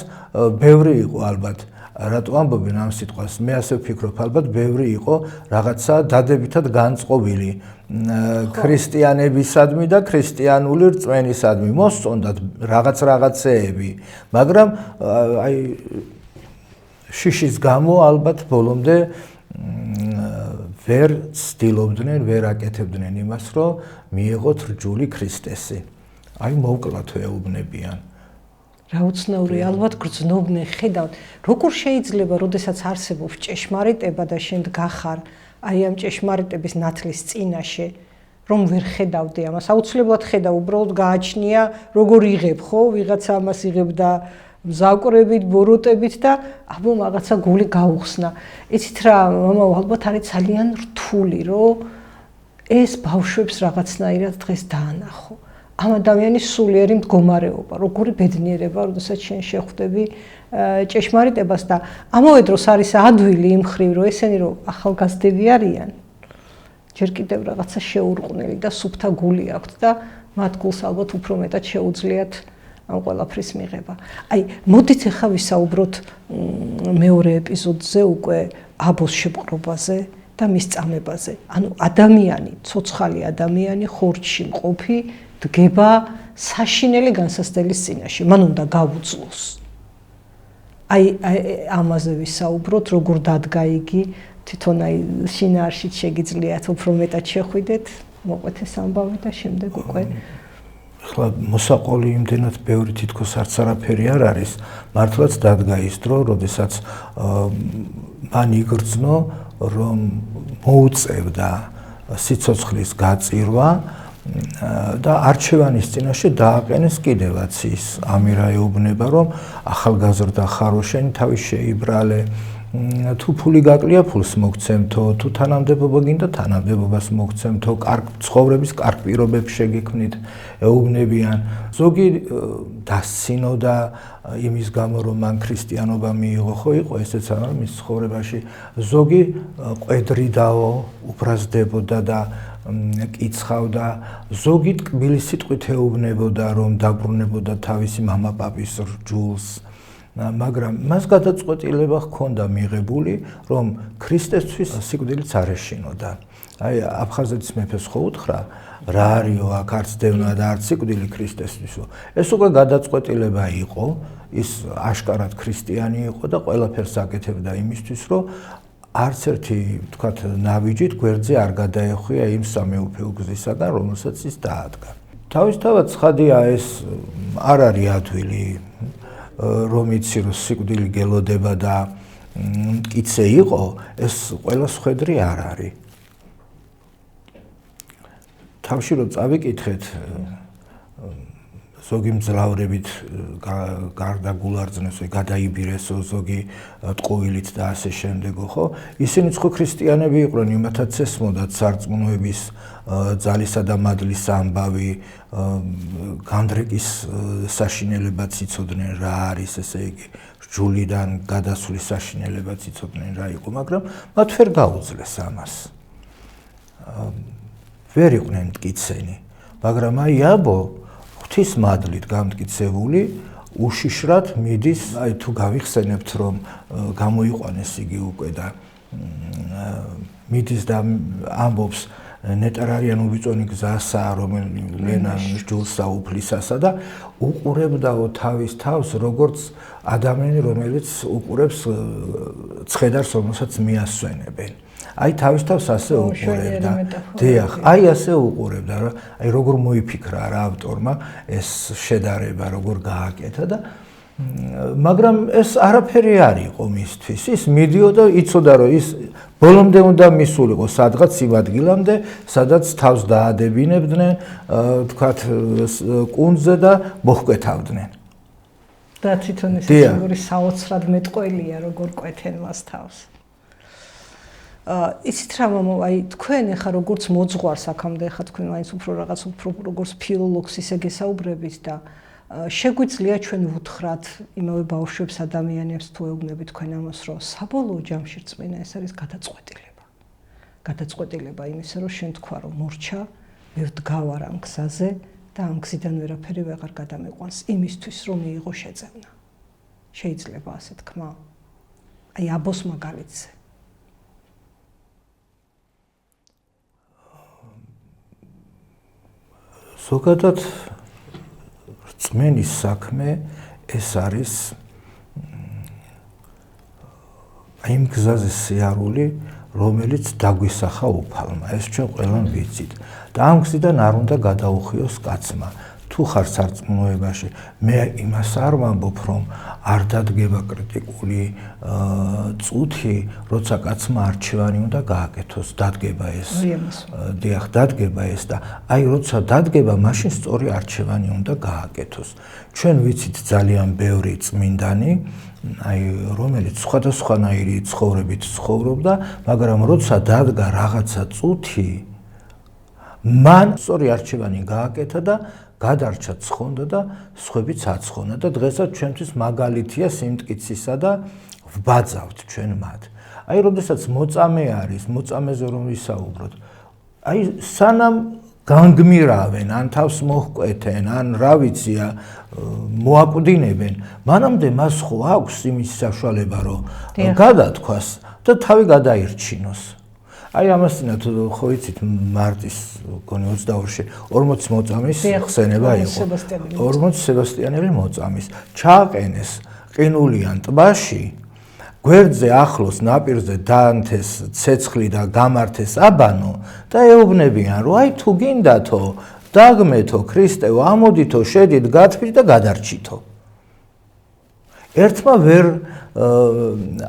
B: ბევრი იყო ალბათ, რატო ამბობენ ამ სიტყვას, მე ასე ვფიქრობ, ალბათ ბევრი იყო რაღაცა დადებითად განწყობილი ქრისტიანებისადმი და ქრისტიანული რწმენისადმი, მოსწონდათ რაღაცეები, მაგრამ აი შიშის გამო ალბათ ბოლომდე ვერ ცდილობდნენ, ვერ აკეთებდნენ იმას, რომ მიიღოთ რჯული ქრისტესი. აი მოვკლათო ეუბნებიან.
A: რა უცნაური, ალბათ გრძნობდნენ, ხედავთ, როგორ შეიძლება, როდესაც არსებობს ჭეშმარიტება და შენ გახარ აი ამ ჭეშმარიტების ნათლის წინაშე, რომ ვერ ხედავდი ამას. აუცილებლად ხედავ, უბრალოდ გააჩნია, როგორ იღებ, ხო? ვიღაცა ამას იღებდა მზაკვრებით, ბოროტებით და აბო რაღაცა გული გაუხსნა. იცით რა, მამაო, ალბათ არის ძალიან რთული, რომ ეს ბავშვებს რაღაცნაირად დღეს დაანახო. ამ ადამიანის სულიერი მდგომარეობა, როგორი ბედნიერება, როდესაც შენ შეხვდები ჭეშმარიტებას და ამავე დროს არის ადვილი იმ ხრივ, რომ ესენი რომ ახალგაზრდები არიან, ჯერ კიდევ რაღაცა შეურყვნელი და სუფთა გული აქვთ და მათ გულს ალბათ უფრო მეტად შეუძლიათ ამ ყველაფრის მიღება. აი, მოდით ახლა ვისაუბროთ მეორე ეპიზოდზე უკვე აბოს შეპყრობაზე და მის წამებაზე. ანუ ადამიანი, ცოცხალი ადამიანი ხორჯში მყოფი დგება საშინელი განსასწრების წინაშე, მან უნდა გაუძლოს. აი ამაზე ვისაუბროთ, როგორ დადგა იგი, თვითონ აი შინაარშიც შეგიძლიათ უფრო მეტად შეხვიდეთ, მოყვეთ ეს ამბავი და შემდეგ უკვე
B: ახლა მოსაყოლი იმდენად ბევრი თითქოს არც არაფერი არ არის, მართლაც დადგა ის დრო, როდესაც მან იგრძნო, რომ მოუწევდა სიცოცხლის გაწირვა და არჩევანის წინაშე დააყენეს კიდევაც ის ამირა ეუბნება, რომ ახალგაზრდა ხარო შენ თავის შეიბრალე, თუ ფული გაკლია, ფულს მოგცემთო, თუ თანამდებობა გინდა, თანამდებობას მოგცემთო, კარგ ცხოვრების კარგ პირობებს შეგექმნით, ეუბნებიან. ზოგი დასცინოდა იმის გამო, რომ მან ქრისტიანობა მიიღო, ხო იყო ესეც არა მის ცხოვრებაში. ზოგი ყვედრიდაო, უფრაზდებოდა და კიცხავდა, ზოგი ტკბილი სიტყვით ეუბნებოდა, რომ დაბრუნებოდა თავისი მამაპაპის რჯულს. მაგრამ მას გადაწყვეტილება ჰქონდა მიღებული, რომ ქრისტესთვის სიკვდილიც არ ეშინოდა. აი აფხაზეთის მეფეს ხო უთხრა, რა არისო აქ არც დევნა და არც სიკვდილი ქრისტესთვისო. ეს უკვე გადაწყვეტილება იყო, ის აშკარად ქრისტიანი იყო და ყველაფერს აკეთებდა იმისთვის, რომ არც ერთი, ვთქვათ, ნაბიჯით გვერდზე არ გადაეხვია იმ სამეუფო გზისაგან, რომელსაც ის დაადგა. თავისთავად ცხადია ეს არ არის ადვილი, რომ იცი რომ სიკვდილი გელოდება და მტკიცე იყო, ეს ყველას ხვედრი არ არის. თავში რომ წავიკითხეთ, ზოგი მძლავრებით გარდა გულარძნესო, გადაიბირესო, ზოგი ტყუილით და ასე შემდეგო, ხო? ისინიც ხო ქრისტიანები იყვნენ, იმათაც ესმოდათ სარწმუნოების ძალისა და მადლის ამბავი, განდრეკის საშინელებაც იცოდნენ რა არის, ესე იგი, რჯულიდან გადასვლის საშინელებაც იცოდნენ რა იყო, მაგრამ მათ ვერ გაუძლეს ამას. ვერ იყვნენ მტკიცენი, მაგრამ აი აბო ღვთის მადლით გამტკიცებული უშიშრად მიდის, აი თუ გავიხსენებთ რომ გამოიყვანეს იგი უკვე და მიდის და ამბობს ნეტარ არიან უბიწონი გზასა, რომელენა ჯულსა უფლისასა და უყურებდაო თავის თავს, როგორც ადამიანი, რომელიც უყურებს ცხედარს, რომელსაც მიასვენებენ. აი თავის თავს ასე უყურებდა. დიახ, აი ასე უყურებდა, აი როგორ მოიფიქრა რა ავტორმა ეს შედარება, როგორ გააკეთა და მაგრამ ეს არაფერი არ იყო მისთვის. ის მიდიოდა, იცოდა რომ ის ბოლომდე უნდა მისულიყო სადღაც იმ ადგილამდე, სადაც თავს დაადებინებდნენ, თქვათ, კუნძზე და მოჰკვეთავდნენ.
A: და თვითონ ეს როგორი საოცრად მეტყველია, როგორ კვეთენ მას თავს. იცით რა მამო, აი თქვენ ახლა როგორც მოძღვარს აქამდე, ახლა თქვენ მაინც უფრო რაღაც უფრო როგორც ფილოლოგს ისე გესაუბრებით და შეგვიძლია ჩვენ ვუთხრათ იმავე ბავშვებს, ადამიანებს თუ ეუბნებით თქვენ ამას, რომ საბოლოო ჯამში რწმენა ეს არის გადაწყვეტილება. გადაწყვეტილება იმისა, რომ შენ თქვა, რომ მორჩა, მე ვდგავარ ამ გზაზე და ამ გზიდან ვერაფერი ვეღარ გადამეყვანს იმისთვის, რომ მიიღო შეძენა. შეიძლება ასე თქმა. აი აბოს მაგალითზე.
B: ზოგადად რწმენის საქმე ეს არის იმ გზაზე სიარული, რომელიც დაგვისახა უფალმა. ეს ჩვენ ყველამ ვიცით. და ამ გზიდან არ უნდა გადაუხიოს კაცმა. თუ ხარ სარწმუნოებაში, მე იმას არ ვამბობ, რომ არ დადგება კრიტიკული წუთი, როცა კაცმა არჩევანი უნდა გააკეთოს, დადგება ეს. დიახ, დადგება ეს და აი როცა დადგება, მაშინ სწორი არჩევანი უნდა გააკეთოს. ჩვენ ვიცით ძალიან ბევრი წმინდანი, აი რომელიც სხვადასხვანაირი ცხოვრებით ცხოვრობდა, მაგრამ როცა დადგა რაღაცა წუთი, მან სწორი არჩევანი გააკეთა და გადარჩა ცხონდა და სხვებიც აცხონა და დღესაც ჩვენთვის მაგალითია სიმტკიცისა და ვბაძავთ ჩვენ მათ. აი როდესაც მოწამე არის, მოწამეზე რომ ვისაუბროთ, აი სანამ განგმირავენ, ან თავს მოჰკვეთენ, ან რა ვიცია, მოაკვდინებენ, მანამდე მას ხო აქვს იმის საშუალება, რომ გადათქვას და თავი გადაირჩინოს. აი ამასთანავ ხო იცით მარტის გონი 22-ში 40 მოწამის ხსენება იყო. 40 სებასტიანელი მოწამის ჩააყენეს ყინულიან ტბაში, გვერდზე ახლოს ნაპირზე დაანთეს ცეცხლი და გამართეს აბანო და ეუბნებიან, რომ აი თუ გინდათო, დაგმეთო ქრისტეო, ამოდითო, შედით, გათვლით და გადარჩითო. ერთმა ვერ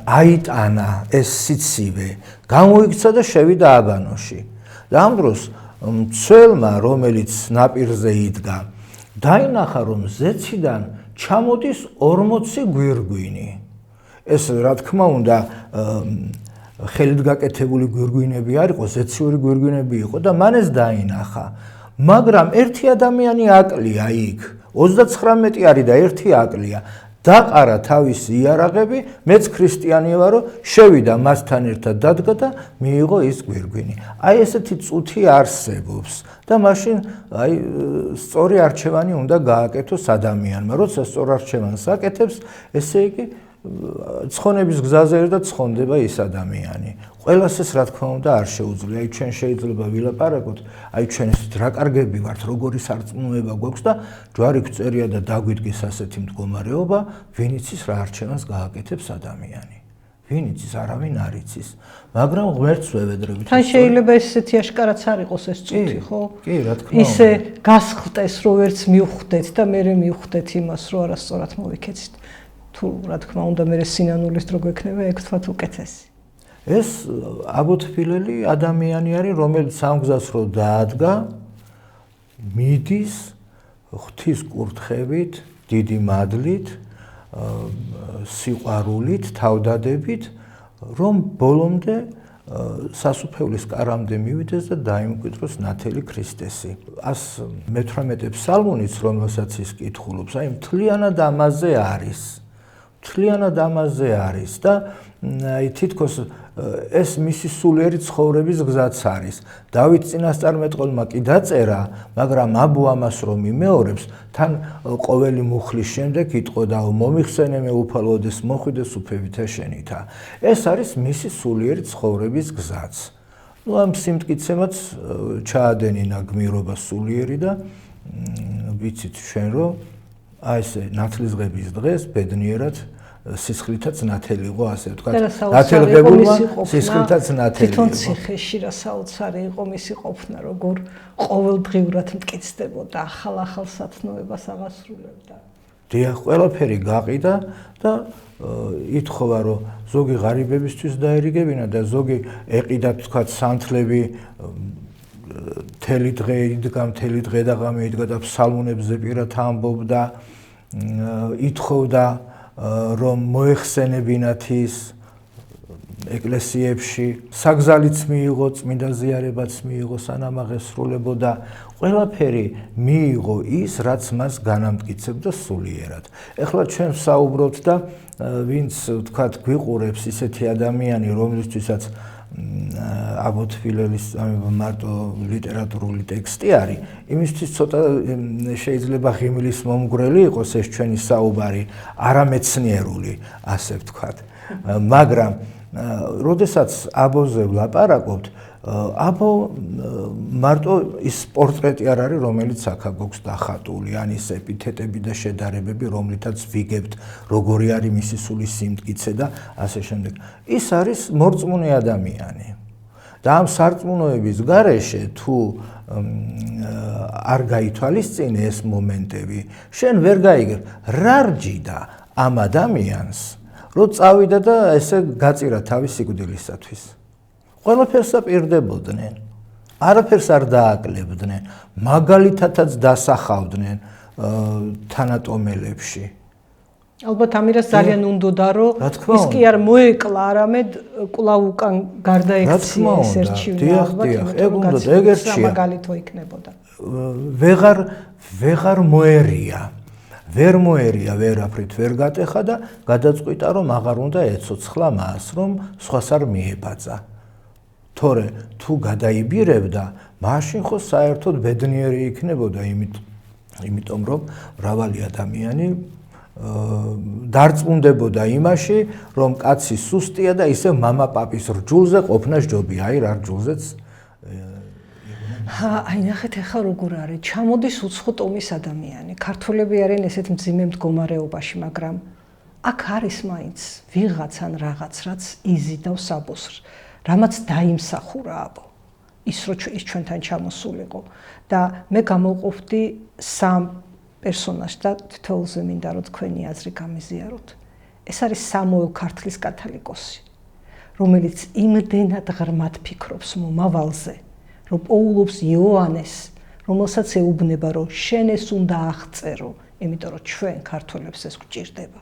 B: აიტანა ეს სიცივე, გამოიქცა და შევიდა აბანოში. და ამ დროს მცველმა, რომელიც ნაპირზე იდგა, დაინახა, რომ ზეციდან ჩამოდის 40 გვირგვინი. ეს რა თქმა უნდა ხელით გაკეთებული გვირგვინები არ იყო, ზეციური გვირგვინები იყო და მან ეს დაინახა. მაგრამ ერთი ადამიანი აკლია იქ, 39 არის და ერთი აკლია. დაყარა თავისი იარაღები, მეც ქრისტიანი ვარო, შევიდა მასთან ერთად დადგა და მიიღო ის გვირგვინი. აი ესეთი წუთი არსებობს და მაშინ აი სწორი არჩევანი უნდა გააკეთოს ადამიანმა. როცა სწორ არჩევანს აკეთებს, ესე იგი ცხონების გზაზე და ცხონდება ის ადამიანი. ყველას ეს რა თქმა უნდა არ შეუძლია. აი ჩვენ შეიძლება ვილაპარაკოთ, აი ჩვენ ესეთ რა კარგები ვართ, როგორი სარწმუნოება გვაქვს და ჯვარი გწერია და დაგვიდგეს ასეთი მდგომარეობა, ვინ იცის რა არჩევანს გააკეთებს ადამიანი. ვინ იცის, არავინ არ იცის. მაგრამ ღმერთს ვევედრებით.
A: თან შეიძლება ესეთი აშკარაც არ იყოს ეს წუთი, ხო?
B: კი, რა თქმა უნდა.
A: ისე გასხტეს, რომ ვერც მივხვდეთ და მერე მივხვდეთ იმას, რომ არასწორად მოვიქეცით. თუ რა თქმა უნდა მე სინანულის დრო გვექნება, ეგ თქვათ უკეთესი.
B: ეს აბოთფილელი ადამიანი არის, რომელიც ამ გზას რო დაადგა, მიდის ღვთის კურთხევით, დიდი მადლით, სიყვარულით, თავდადებით, რომ ბოლომდე სასუფეველის კარამდე მივიდეს და დაიმკვიდროს ნათელი ქრისტესი. 118 ფსალმუნიც, რომელსაც ის კითხულობს, აი მთლიანად ამაზე არის. მთლიანად ამაზე არის და აი თითქოს ეს მისი სულიერი ცხოვრების გზაც არის. დავით წინასწარმეტყველმა კი დაწერა, მაგრამ აბუ ამას რომ იმეორებს, თან ყოველი მუხლის შემდეგ იტყოდა, მომიხსენე მე უფალოდეს მოხვიდეს უფევითა შენითა. ეს არის მისი სულიერი ცხოვრების გზაც. ნუ ამ სიმტკიცემაც ჩაადენინა გმირობა სულიერი და ვიცით ჩვენ რომ აი ესე ნათლისღების დღეს ბედნიერად სისხლითაც ნათელი იყო, ასე ვთქვათ. ნათელღებულმა სისხლითაც ნათელი იყო.
A: თვითონ ციხეში რა საოცარი იყო მისი ყოფნა, როგორ ყოველდღიურად მტკიცდებოდა, ახალ სათნოებას აღასრულებდა.
B: დიახ, ყველაფერი გაყიდა და ითხოვა, რომ ზოგი ღარიბებისთვის დაერიგებინა და ზოგი ეყიდათ, ვთქვათ, სანთლები მთელი დღე და ღამე იდგა და ფსალმუნებზე პირად ამბობდა, ითხოვდა რომ მოეხსენებინათ ის ეკლესიებში, საგზალიც მიიღო, წმინდა ზიარებაც მიიღო, სანამ აღესრულებოდა, ყველაფერი მიიღო ის, რაც მას განამტკიცებდა სულიერად. ეხლა ჩვენ ვსაუბრობთ და ვინც ვთქვათ გვიყურებს ისეთი ადამიანი, რომლისთვისაც აბოთფილელის მარტო ლიტერატურული ტექსტი არის, იმისთვის ცოტა შეიძლება ღიმილის მომგვრელი იყოს ეს ჩვენი საუბარი, არამეცნიერული, ასე ვთქვათ. მაგრამ როდესაც აბოზე ვლაპარაკობთ, აბო მარტო ის პორტრეტი არ არის, რომელიც აქ გვაქვს დახატული, ან ის ეპითეტები და შედარებები, რომლითაც ვიგებთ, როგორი არის მისი სული სიმტკიცე და ასე შემდეგ. ის არის მორწმუნე ადამიანი. და ამ სარწმუნოების გარეშე თუ არ გაითვალისწინე ეს მომენტები, შენ ვერ გაიგებ, რა რჯიდა ამ ადამიანს, რომ წავიდა და ესე გაწირა თავის სიკვდილისათვის. ყველაფერს აპირდებოდნენ, არაფერს არ დააკლებდნენ, მაგალითათაც დასახავდნენ თანატომელებში.
A: ალბათ ამირას ძალიან უნდოდა, რომ ის კი არ მოეკლა, არამედ კვლავ უკან გარდაექცია ეს ერჩივნა.
B: ეგ უნდა ეგ ერჩია.
A: სამაგალითო იქნებოდა.
B: ვეღარ მოერია. ვერ მოერია, ვერაფრით ვერ გატეხა და გადაწყვიტა, რომ აღარ უნდა ეცოცხლა მას, რომ სხვას არ მიებაძა. თორე თუ გადაიბირებდა, მაშინ ხო საერთოდ ბედნიერი იქნებოდა, იმიტომ რომ მრავალი ადამიანი დარწმუნდებოდა იმაში, რომ კაცი სუსტია და ისევ მამა პაპის რჯულზე ყოფნა ჯობია, აი რა რჯულზეც.
A: აი ნახეთ ახლა როგორ არის, ჩამოდის უცხო ტომის ადამიანი. ქართველები არიან ესეთ მძიმე მდგომარეობაში, მაგრამ აქ არის მაინც ვიღაც ან რაღაც, რაც იზიდავს აბოს, რამაც დაიმსახურა აბო. ის რო ის ჩვენთან ჩამოსულიყო და მე გამოვყოფდი სამ პერსონაჟს და თითოეულზე მინდა რომ თქვენი აზრი გამიზიაროთ. ეს არის სამუელ ქართლის კათალიკოსი, რომელიც იმდენად ღრმად ფიქრობს მომავალზე, რომ პოულობს იოანეს, რომელსაც ეუბნება, რომ შენ ეს უნდა აღწერო, იმიტომ რომ ჩვენ ქართველებს ეს გვჭირდება.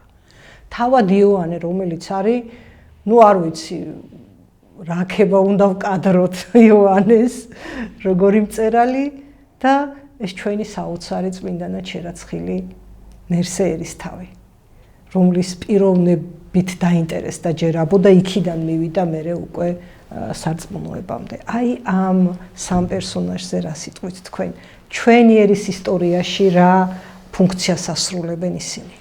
A: თავად იოანე, რომელიც არის, ну არ ვიცი, რა ქება უნდა ვკადროთ იოანეს, როგორი მწერალი და ეს ჩვენი საოცარი წმინდანა ჩერაცხილი ნერსე ერისთავი, რომლის პიროვნებით დაინტერესდა ჯერაბო და იქიდან მივიდა მერე უკვე სარწმუნოებამდე. აი ამ სამ პერსონაჟზე რა სიტყვით თქვენ ჩვენი ერის ისტორიაში რა ფუნქციას ასრულებენ ისინი?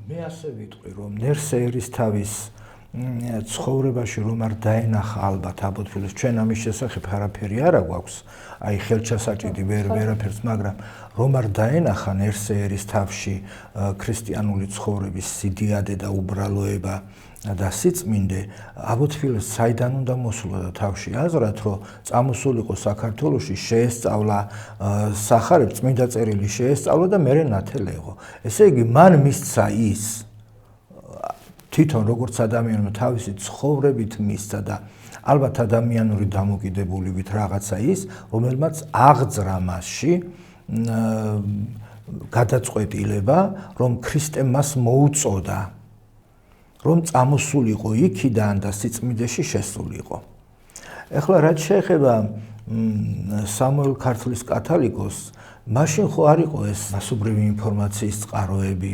B: მე ასე ვიტყვი, რომ ნერსე ერისთავის ცხოვრებაში რომ არ დაენახა ალბათ აბოთფილოს, ჩვენ ამის შესახებ არაფერი არ გვაქვს, აი ხელჩასაჭიდი ვერაფერს, მაგრამ რომ არ დაენახა ნერსე ერისთავში ქრისტიანული ცხოვრების სიდიადე და უბრალოება და სიწმინდე, აბოთფილოს საიდან უნდა მოსულა და თავში აზრად, რომ წამოსულიყო საქართველოში, შეესწავლა სახარებ, წმინდა წერილი შეესწავლა და მერე ნათელეღო. ესე იგი, მან მისცა ის თვითონ როგორც ადამიანმა თავისი ცხოვრებით მისცა და ალბათ ადამიანური დამოკიდებულებით რაღაცა ის, რომელმაც აღძრა მასში გადაწყვეტილება, რომ ქრისტემ მას მოუწოდა, რომ წამოსულიყო იქიდან და სიწმინდეში შესულიყო. ეხლა რაც შეეხება სამუელ ქართლის კათალიკოსს, მაშინ ხო არ იყო ეს მასობრივი ინფორმაციის წყაროები,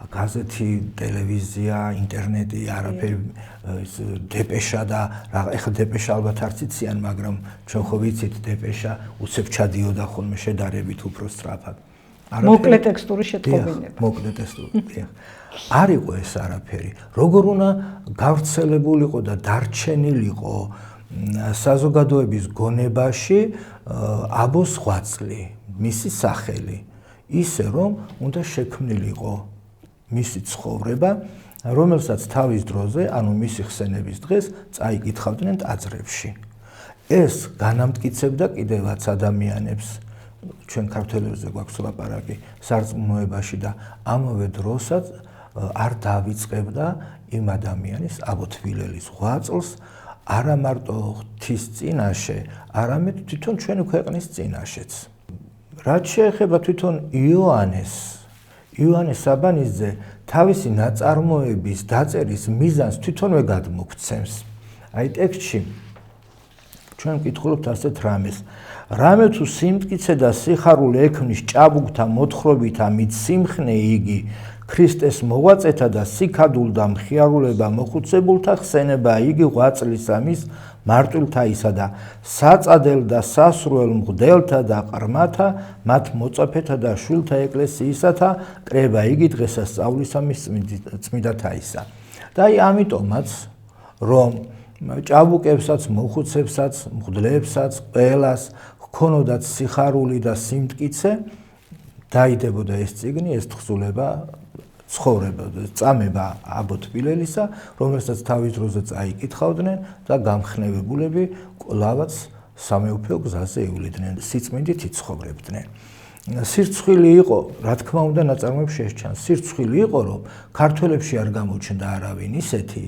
B: გაზეთი, ტელევიზია, ინტერნეტი, არაფერი, დეპეშა და ეხლა დეპეშა ალბათ არც იციან, მაგრამ ჩვენ ხო ვიცით დეპეშა უცებ ჩადიოდა ხოლმე შედარებით უფრო სწრაფად.
A: მოკლე ტექსტური შეტყობინება.
B: მოკლე ტექსტური. არ იყო ეს არაფერი. როგორ უნდა გავრცელებულიყო და დარჩენილიყო საზოგადოების გონებაში აბოს ღვაწლი, მისი სახელი, ისე რომ უნდა შექმნილიყო მისი ცხოვრება, რომელსაც თავის დროზე, ანუ მისი ხსენების დღეს წაიკითხავდნენ ტაძრებში. ეს განამტკიცებდა კიდევაც ადამიანებს, ჩვენ ქართველებზე გვაქვს ლაპარაკი სარწმუნოებაში და ამავე დროსაც არ დავიწყებდა იმ ადამიანის აბოთვილელის ღვაწლს არა მარტო ღვთის წინაშე, არამედ თვითონ ჩვენი ქვეყნის წინაშეც. რაც შეეხება თვითონ იოანე საბანიძე თავისი ნაწარმოების დაწერის მიზანს თვითონვე გადმოგვცემს. აი ტექსტში ჩვენ ვკითხულობთ ასეთ რამეს. რამე თუ სიმტკიცე და სიხარული ექმნის ჭაბუკთა მოთხრობითა მით სიმხნე იგი ქრისტეს მოღვაწეთა და სიქადულ და მხიარულება მოხუცებულთა ხსენება იგი ღვაწლისა მის მარტვილთაისა და საწადელ და სასრუელ მღვდელთა და ყრმათა მათ მოწაფეთა და შვილთა ეკლესიისათა კრება იგი დღესასწაულისა მის წმიდათაისა. და აი ამიტომაც რომ ჭაბუკებსაც, მოხუცებსაც, მღვდლებსაც, ყველას ჰქონოდათ სიხარული და სიმტკიცე, დაიდებოდა ეს წიგნი, ეს თხზულება, ცხოვრება, წამება აბოთვილელისა, რომელსაც თავის დროზე წაიკითხავდნენ და გამხნევებულები კვლავაც სამეუფო გზაზე ევლიდნენ, სიწმინდით იცხოვრებდნენ. სირცხვილი იყო, რა თქმა უნდა, ნაწარმოებში შესჩანს, სირცხვილი იყო, რომ ქართველებში არ გამოჩნდა არავინ ისეთი,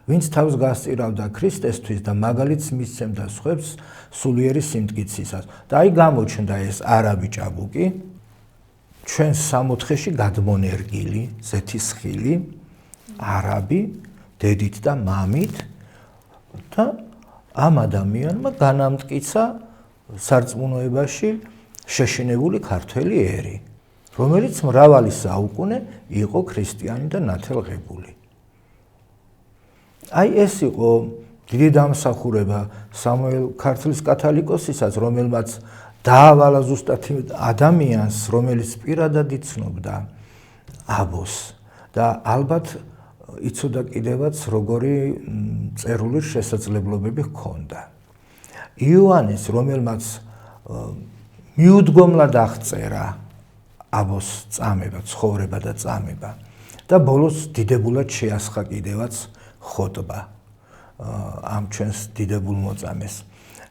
B: ვინც თავს გასწირავდა ქრისტესთვის და მაგალითს მისცემდა სხვებს სულიერი სიმტკიცისას. და აი გამოჩნდა ეს არაბი ჭაბუკი, ჩვენ 64-ში გადმონერგილი, ზეთისხილი, არაბი, დედით და მამით და ამ ადამიანმა განამტკიცა სარწმუნოებაში შეშინებული ქართველი ერი, რომელიც მრავალი საუკუნე იყო ქრისტიანი და ნათელღებული. აი ეს იყო დიდი დამსახურება სამუელ ქართლის კათალიკოსისაც, რომელმაც დაავალა ზუსტად ადამიანს, რომელიც პირადად იცნობდა აბოს და ალბათ იცოდა კიდევაც როგორი წერული შესაძლებლობები ჰქონდა. იოანეს, რომელმაც მიუდგომლად აღწერა აბოს წამება, ცხოვრება და წამება და ბოლოს დიდებულად შეასხა კიდევაც ხოტბა ამ ჩვენს დიდებულ მოწამეს.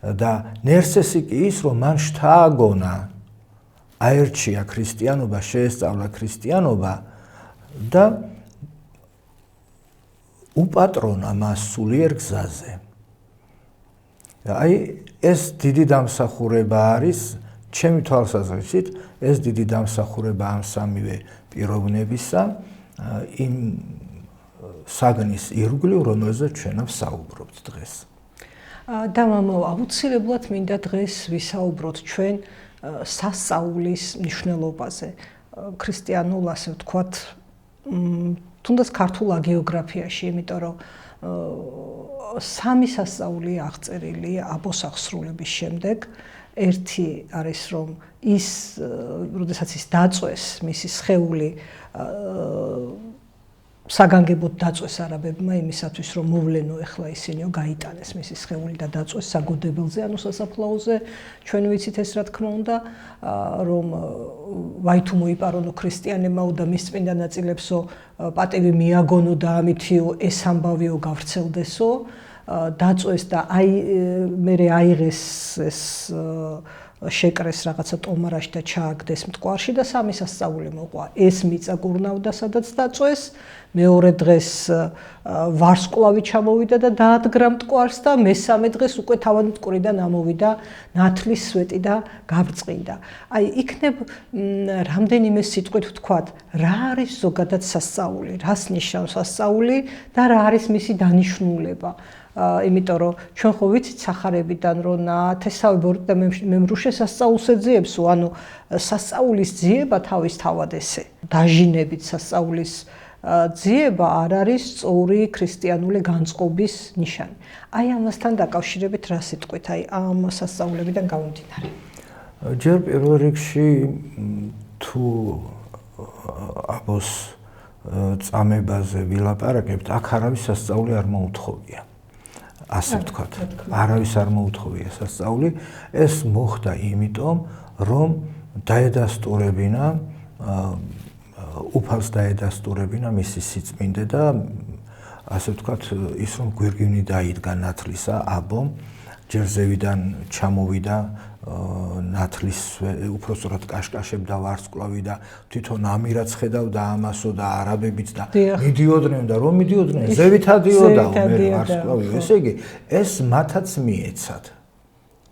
B: და ნერსესი კი ის, რომ მან შთააგონა, აერჩია ქრისტიანობა, შეესწავლა ქრისტიანობა და უპატრონა მას სულიერ გზაზე. აი ეს დიდი დამსახურება არის, ჩემი თვალსაზრისით, ეს დიდი დამსახურება ამ სამივე პიროვნებისა, იმ საგნის ირგვლივ, რომელზეც ჩვენ ვსაუბრობთ დღეს.
A: და მამაო, აუცილებლად მინდა დღეს ვისაუბროთ ჩვენ სასწაულის მნიშვნელობაზე. ქრისტიანულ, ასე ვთქვათ, თუნდაც ქართულ აგეოგრაფიაში, იმიტომ რომ სამი სასწაული აღწერილი აბოს აღსრულების შემდეგ. ერთი არის რომ ის, როდესაც ის დაწვეს, მისი სხეული საგანგებოდ დაწვეს არაბებმა იმისათვის რომ მოვლენო ეხლა ისინიო გაიტანეს მისი სხეული და დაწვეს საგოდებელზე, ანუ სასაფლაოზე. ჩვენ ვიცით ეს რა თქმა უნდა, რომ ვაი თუ მოიპარონო ქრისტიანებმაო და მის წმინდა ნაწილებსო პატივი მიაგონო და ამითიო ეს ამბავიო გავრცელდესო. დაწვეს და მერე აიღეს ეს შეკრეს რაღაცა ტომარაში და ჩააგდეს მტკვარში და სამი სასწაული მოყვა. ეს მიწა გურნავდა, სადაც დაწვეს. მეორე დღეს ვარსკვლავი ჩამოვიდა და დაადგრა მტკვარს და მესამე დღეს უკვე თავად მტკვრიდან ამოვიდა ნათლის სვეტი და გაბრწყინდა. აი, იქნებ რამდენიმე სიტყვით ვთქვათ, რა არის ზოგადად სასწაული, რას ნიშნავს სასწაული და რა არის მისი დანიშნულება. იმიტომ რომ ჩვენ ხო ვიცით სახარებიდან რომ ნათესავი ბორტი და მემრუშე სასწაულს ეძიებსო, ანუ სასწაულის ძიება თავისთავად ესე დაჟინებით სასწაულის ძიება არ არის სწორი ქრისტიანული განწყობის ნიშანი. აი ამასთან დაკავშირებით რა სიტყვით, აი ამ სასწაულებიდან გამომდინარე.
B: ჯერ პირველ რიგში თუ აბოს წამებაზე ვილაპარაკებთ, აქ არავის სასწაული არ მოუთხოვია. ასე ვთქვათ, არავის არ მოუთხოვია სასწაული. ეს მოხდა იმიტომ, რომ დაედასტურებინა უფალს დაედასტურებინა მისი სიწმინდე და ასე ვთქვათ, ის რომ გვირგვინი დაიდგა ნათლისა აბომ, ჯერ ზევიდან ჩამოვიდა ნათლის, უпростоრად კაშკაშებდა ვარსკვლავი და თვითონ ამირაც ხედავდა ამასო და არაბებიც და მიდიოდნენ და რომ მიდიოდნენ, ზევით ადიოდა მე ვარსკვლავი. ესე იგი, ეს მათაც მიეცათ.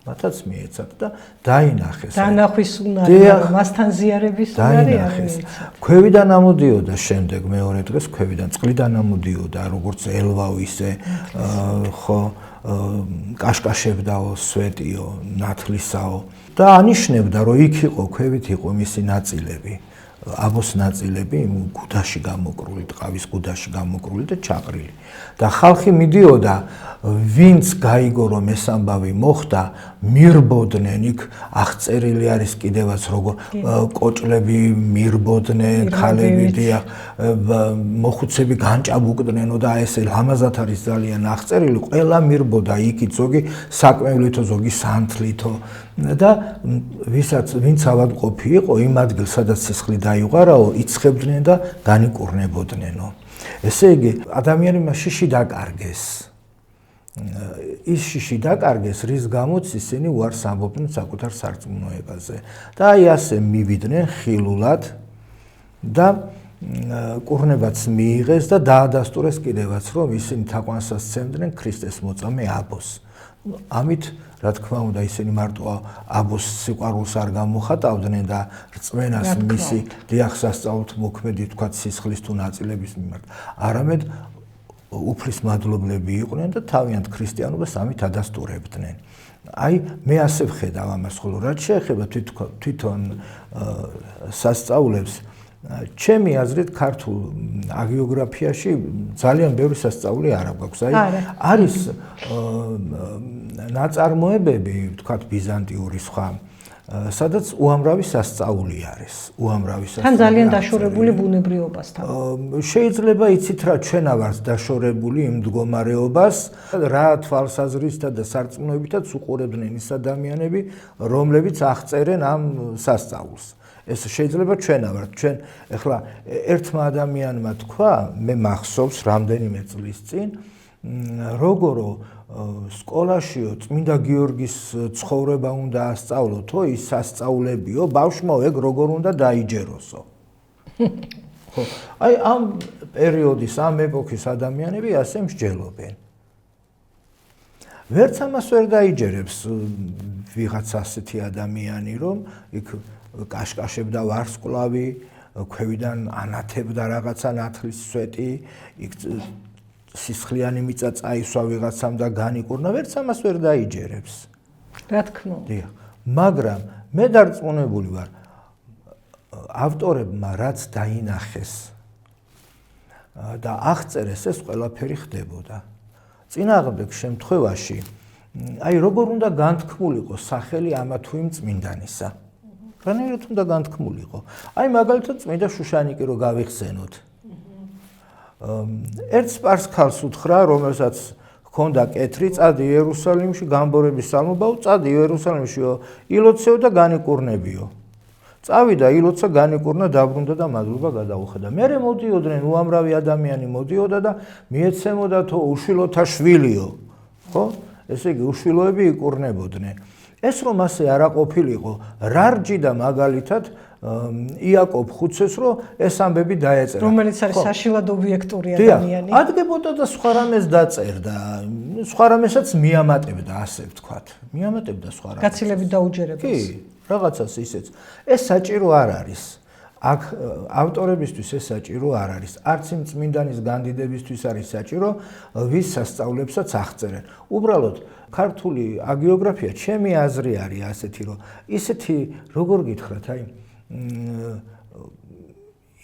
B: მათაც მიეცათ და დაინახეს.
A: დანახვის უნარი, მასთან ზიარების უნარი არ მიეცათ.
B: ქვევიდან ამოდიოდა შემდეგ მეორე დღეს, ქვევიდან წყლიდან ამოდიოდა, როგორც ელვაო ისე ხო კაშკაშებდაო, სვეტიო, ნათლისაო და ანიშნებდა, რომ იქ იყო, ქვევით იყო მისი ნაწილები, აბოს ნაწილები, გუდაში გამოკრული, ტყავის გუდაში გამოკრული და ჩაყრილი. და ხალხი მიდიოდა, ვინც გაიგო რომ ეს ამბავი მოხდა, მირბოდნენ, იქ აღწერილი არის კიდევაც როგორ კოჭლები მირბოდნენ, ქალები დიახ, მოხუცები განჭაბუკდნენო და ესე ლამაზად არის ძალიან აღწერილი, ყველა მირბოდა იქით, ზოგი საკმევლითო, ზოგი სანთლითო და ვინც ავადმყოფი იყო, იმ ადგილს, სადაც სისხლი დაიღვარაო, იცხებდნენ და განიკურნებოდნენო. ესე იგი, ადამიანი შიში დაკარგეს. ის შიში დაკარგეს, რის გამოც ისინი უარს ამბობდნენ საკუთარ სარწმუნოებაზე. და აი ასე მივიდნენ ხილულად და კურნებაც მიიღეს და დაადასტურეს კიდევაც, რომ ისინი თაყვანსაც სცემდნენ ქრისტეს მოწამე აბოს. ამით, რა თქმა უნდა, ისინი მარტო აბოს სიყვარულს არ გამოხატავდნენ და რწმენას მისი დიახ სასწაულთ მოქმედი თქვათ სისხლის თუ ნაწილების მიმართ, არამედ უფლის მადლობლები იყვნენ და თავიანთ ქრისტიანობას ამით ადასტურებდნენ. აი, მე ასე ვხედავ ამას, ხოლო რაც შეეხება თვითონ სასწაულებს, ჩემი აზრით ქართულ აგეოგრაფიაში ძალიან ბევრი სასწაული არ აქვს. აი, არის ნაწარმოებები, ვთქვათ, ბიზანტიური სხვა, სადაც უამრავი სასწაული არის. უამრავი სასწაული.
A: თან ძალიან დაშორებული ბუნებრიობასთან.
B: შეიძლება იცით რა, ჩვენა ვართ დაშორებული იმ მდგომარეობას, რა თვალსაზრისთა და სარწმუნოებითაც უყურებდნენ ის ადამიანები, რომლებიც აღწერენ ამ სასწაულს. ეს შეიძლება ჩვენა ვართ. ჩვენ ეხლა ერთმა ადამიანმა თქვა, მე მახსოვს რამდენიმე წლის წინ, როგორო სკოლაშიო წმინდა გიორგის ცხოვრება უნდა ასწავლოთო, ის სასწაულებიო, ბავშვმო ეგ როგორ უნდა დაიჯეროსო. ხო, აი ამ პერიოდის, ამ ეპოქის ადამიანები ასე მსჯელობენ. ვერც ამას ვერ დაიჯერებს ვიღაც ასეთი ადამიანი, რომ იქ კაშკაშებდა ვარსკვლავი, ქვევიდან ანათებდა რაღაცა ნათლის სვეტი, იქ სისხლიანი მიწა წაისვა ვიღაცამ და განიკურნა, ვერც ამას ვერ დაიჯერებს.
A: რა თქმა უნდა.
B: დიახ, მაგრამ მე დარწმუნებული ვარ ავტორებმა რაც დაინახეს და აღწერეს ეს ყველაფერი ხდებოდა. წინააღმდეგ შემთხვევაში აი როგორ უნდა განთქმულიყო სახელი ამა თუ იმ წმინდანისა. რანაირად უნდა განთქმულიყო. აი მაგალითად წმინდა შუშანიკი რო გავიხსენოთ. ერთ სპარსქალს უთხრა, რომელსაც ჰქონდა კეთრი, წადი იერუსალიმში გამბორების სამობაო, წადი იერუსალიმშიო, ილოცეო და განიკურნებიო. წავიდა, ილოცა, განიკურნა, დაბრუნდა და მადლობა გადაუხადა. მერე მოდიოდნენ, უამრავი ადამიანი მოდიოდა და მიეცემოდა თო უშვილოთა შვილიო. ხო? ესე იგი უშვილოები იკურნებოდნენ. ეს რომ ასე არა ყოფილიყო, რა რჯიდა მაგალითად იაკობ ხუცეს რომ ეს ამბები დაეწერა.
A: რომელიც არის საშილად ობიექტური ადამიანი.
B: ადგებოდა და სხვა რამეს დაწერდა. სხვა რამესაც მიამატებდა, ასე ვთქვათ. მიამატებდა სხვა რამეს.
A: გაცილებით დაუჯერებას.
B: კი, რაღაცას ისეც. ეს საჭირო არ არის. აქ ავტორებისთვის ეს საჭირო არ არის. არც იმ წმინდანის განდიდებისთვის არის საჭირო, ვის სასწავლებსაც აღწერენ. უბრალოდ ქართული აგიოგრაფია ჩემი აზრი არის ასეთი, რომ ისეთი როგორ გითხრათ, აი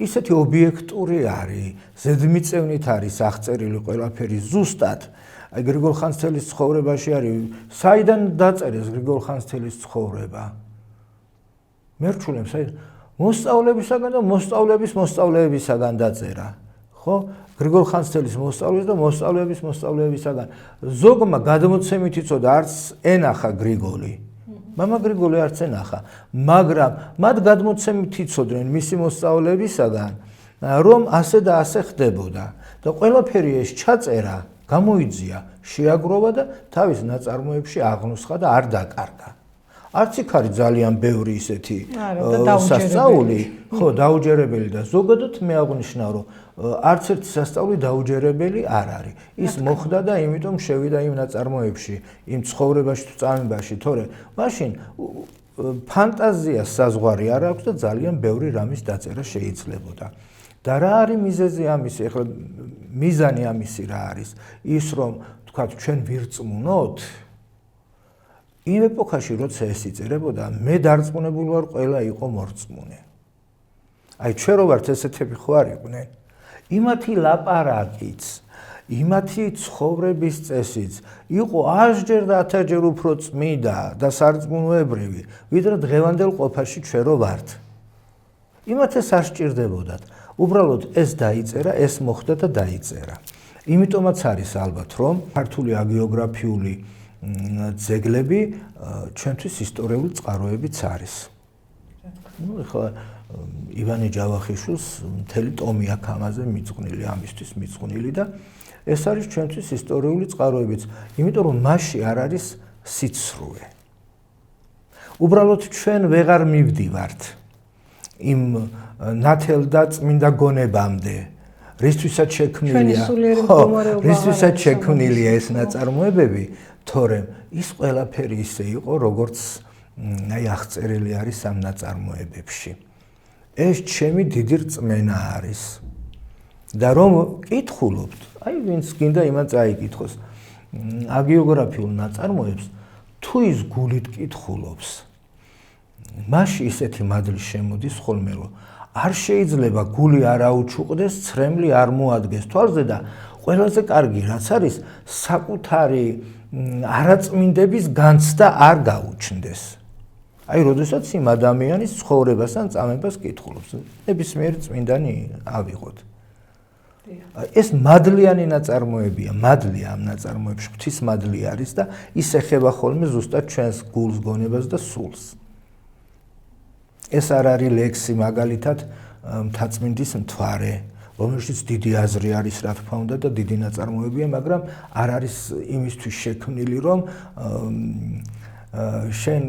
B: ისეთი ობიექტური არის, ზედმიწევნით არის აღწერილი ყველაფერი ზუსტად. აი გრიგოლ ხანძთელის ცხოვრებაში არის, საიდან დაწერეს გრიგოლ ხანძთელის ცხოვრება? მერჩულებს, აი მოსწავლებისაგან და მოსწავლეებისაგან დაწერა. ხო? გრიგოლ ხანძთელის მოსწავლის და მოსწავლეებისაგან. ზოგმა გადმოცემით იცოდა არც ენახა გრიგოლი. მამა გრიგოლი არც ენახა, მაგრამ მათ გადმოცემით იცოდნენ მისი მოსწავლეებისაგან, რომ ასე და ასე ხდებოდა და ყველაფერი ეს ჩაწერა, გამოიძია, შეაგროვა და თავის ნაწარმოებში აღნუსხა და არ დაკარგა. არც იქ არის ძალიან ბევრი ისეთი სასწაული, ხო, დაუჯერებელი და ზოგადად მე აღნიშნა, რომ არც ერთი სასწაული დაუჯერებელი არ არის. ის მოხდა და იმიტომ შევიდა იმ ნაწარმოებში, იმ ცხოვრებაში თუ წამებაში, თორე მაშინ ფანტაზიას საზღვარი არ აქვს და ძალიან ბევრი რამის დაწერა შეიძლებოდა. და რა არის მიზეზი ამისი? ეხლა მიზანი ამისი რა არის? ის რომ თქვათ ჩვენ ვირწმუნოთ იმ ეპოქაში როცა ეს იწერებოდა, მე დარწმუნებული ვარ ყველა იყო მორწმუნე. აი ჩვენ რო ვართ ესეთები ხო არ იყვნენ? იმათი ლაპარაკიც, იმათი ცხოვრების წესიც იყო 100-ჯერ და 1000-ჯერ უფრო წმინდა და სარწმუნოებრივი, ვიდრე დღევანდელ ყოფაში ჩვენ რო ვართ. იმათ ეს არ სჭირდებოდათ. უბრალოდ ეს დაიწერა, ეს მოხდა და დაიწერა. იმიტომაც არის ალბათ, რომ ქართული აგიოგრაფიული ძეგლები ჩვენთვის ისტორიული წყაროებიც არის. ეხლა ივანე ჯავახიშვილს მთელი ტომი აქვს ამაზე მიძღვნილი, ამისთვის მიძღვნილი და ეს არის ჩვენთვის ისტორიული წყაროებიც, იმიტომ რომ მასში არ არის სიცრუე. უბრალოდ ჩვენ ვეღარ მივდივართ იმ ნათელ და წმინდა გონებამდე, რისთვისაც შექმნილია, რისთვისაც შექმნილია ეს ნაწარმოებები, თორემ ის ყველაფერი ისე იყო, როგორც აი აღწერილი არის ამ ნაწარმოებებში. ეს ჩემი დიდი რწმენა არის. და რომ კითხულობთ, აი ვინც გინდა იმან წაიკითხოს აგიოგრაფიულ ნაწარმოებს, თუ ის გულით კითხულობს, მაშინ ისეთი მადლი შემოდის ხოლმე, რომ არ შეიძლება გული არ აუჩუყდეს, ცრემლი არ მოადგეს თვალზე და ყველაზე კარგი რაც არის, საკუთარი არაწმინდების განცდა არ გაუჩნდეს. აი, როდესაც იმ ადამიანის ცხოვრებას ან წამებას კითხულობს, ნებისმიერი წმინდანი ავიღოთ. ეს მადლიანი ნაწარმოებია, მადლია ამ ნაწარმოებში, ღვთის მადლი არის და ის ეხება ხოლმე ზუსტად ჩვენს გულს, გონებას და სულს. ეს არ არის ლექსი, მაგალითად, მთაწმინდის მთვარე, რომელშიც დიდი აზრი არის, რა თქმა უნდა, და დიდი ნაწარმოებია, მაგრამ არ არის იმისთვის შექმნილი, რომ შენ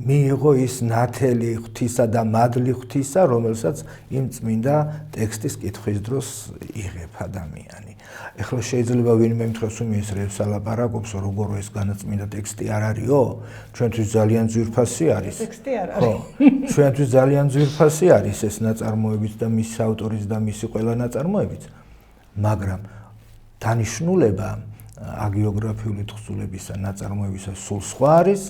B: მიიღო ის ნათელი ღვთისა და მადლი ღვთისა, რომელსაც იმ წმინდა ტექსტის კითხვის დროს იღებ ადამიანი. ეხლა შეიძლება ვინმე ემთხვას რომ ეს რევს ალაპარაკობს, როგორ ეს განაწმინდა ტექსტი არ არისო? ჩვენთვის ძალიან ძვირფასი არის.
A: ტექსტი არ არის.
B: ხო, ჩვენთვის ძალიან ძვირფასი არის ეს ნაწარმოებიც და მის ავტორის და მისი ყველა ნაწარმოებიც. მაგრამ დანიშნულება აგიოგრაფიული თხზულებისა ნაწარმოებისა სულ სხვა არის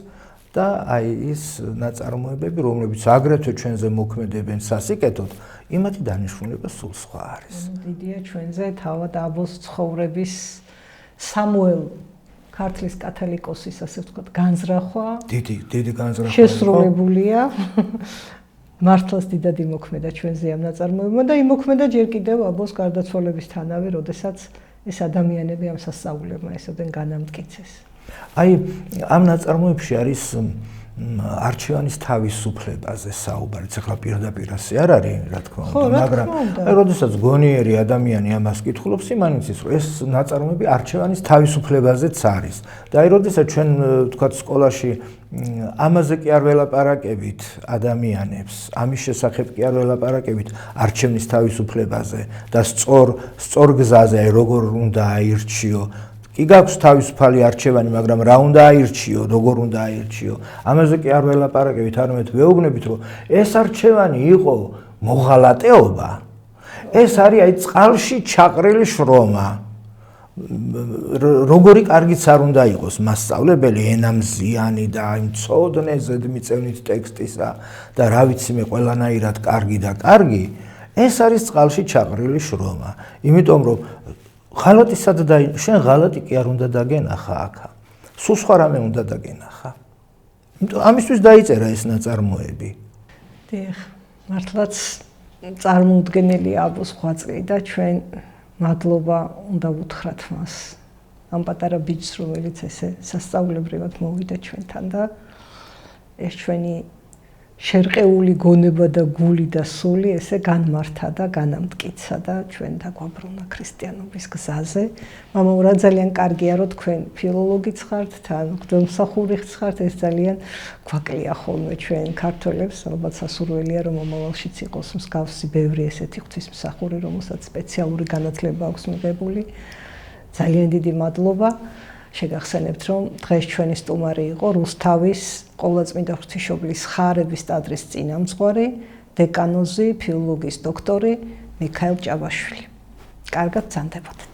B: და აი ის ნაწარმოებები, რომლებიც აგრეთვე ჩვენზე მოქმედებენ სასიკეთოდ, იმათი დანიშნულება სულ სხვა არის.
A: დიდია ჩვენზე თავად აბოს ცხოვრების სამუელ ქართლის კათოლიკოსის, ასე ვთქვათ, განზრახვა.
B: დიდი განზრახვა.
A: შესრულებულია. მართლაც დიდად იმოქმედა ჩვენზე ამ ნაწარმოებმა და იმოქმედა ჯერ კიდევ აბოს გარდაცვალებისთანავე, როდესაც ეს ადამიანები ამ სასწაულებმა ესოდენ განამტკიცეს.
B: აი ამ ნაწარმოებში არის არჩევანის თავისუფლებაზე საუბარიც. ახლა პირდაპირ ასე არ არის, რა თქმა უნდა, მაგრამ აი როდესაც გონიერი ადამიანი ამას კითხულობს, იმან იცის, რომ ეს ნაწარმოები არჩევანის თავისუფლებაზეც არის. და აი როდესაც ჩვენ ვთქვათ სკოლაში ამაზე კი არ ველაპარაკებით ადამიანებს, ამის შესახებ კი არ ველაპარაკებით არჩევნის თავისუფლებაზე და სწორ გზაზე, აი როგორ უნდა აირჩიო. კი გაქვს თავისუფალი არჩევანი, მაგრამ რა უნდა აირჩიო, როგორ უნდა აირჩიო. ამაზე კი არ ველაპარაკებით, არამედ ვეუბნებით, რომ ეს არჩევანი იყო მოღალატეობა. ეს არის აი წყალში ჩაყრილი შრომა. როგორი კარგიც არ უნდა იყოს მასწავლებელი ენამზიანი და იმ ცოდნე ზედმიწევნით ტექსტისა და რა ვიცი მე ყველანაირად კარგი და კარგი, ეს არის წყალში ჩაყრილი შრომა. იმიტომ რომ ღალატი სად შენ ღალატი კი არ უნდა დაგენახა აქა. სულ სხვა რამე უნდა დაგენახა. იმიტომ ამისთვის დაიწერა ეს ნაწარმოები.
A: დიახ, მართლაც წარმოუდგენელი აბოს ღვაწლი და ჩვენ მადლობა უნდა ვუთხრათ მას. ამ პატარა ბიჭს, რომელიც ესე სასწაულებრივად მოვიდა ჩვენთან და ეს ჩვენი შერყეული გონება და გული და სული ესე განმართა და განამტკიცა და ჩვენ დაგვაბრუნა ქრისტიანობის გზაზე. მამაო, რა ძალიან კარგია, რომ თქვენ ფილოლოგიც ხართ, თან მღვდელმსახურიც ხართ, ეს ძალიან გვაკლია ხოლმე ჩვენ ქართველებს, ალბათ სასურველია, რომ მომავალშიც იყოს მსგავსი ბევრი ესეთი ღვთისმსახური, რომელსაც სპეციალური განათლება აქვს მიღებული. ძალიან დიდი მადლობა. შეგახსენებთ, რომ დღეს ჩვენი სტუმარი იყო რუსთავის ყოვლადწმინდა ღვთისმშობლის ხარების ტაძრის წინამძღვარი, დეკანოზი, ფილოლოგიის დოქტორი მიქაელ ჭაბაშვილი. კარგად ბრძანდებოდეთ.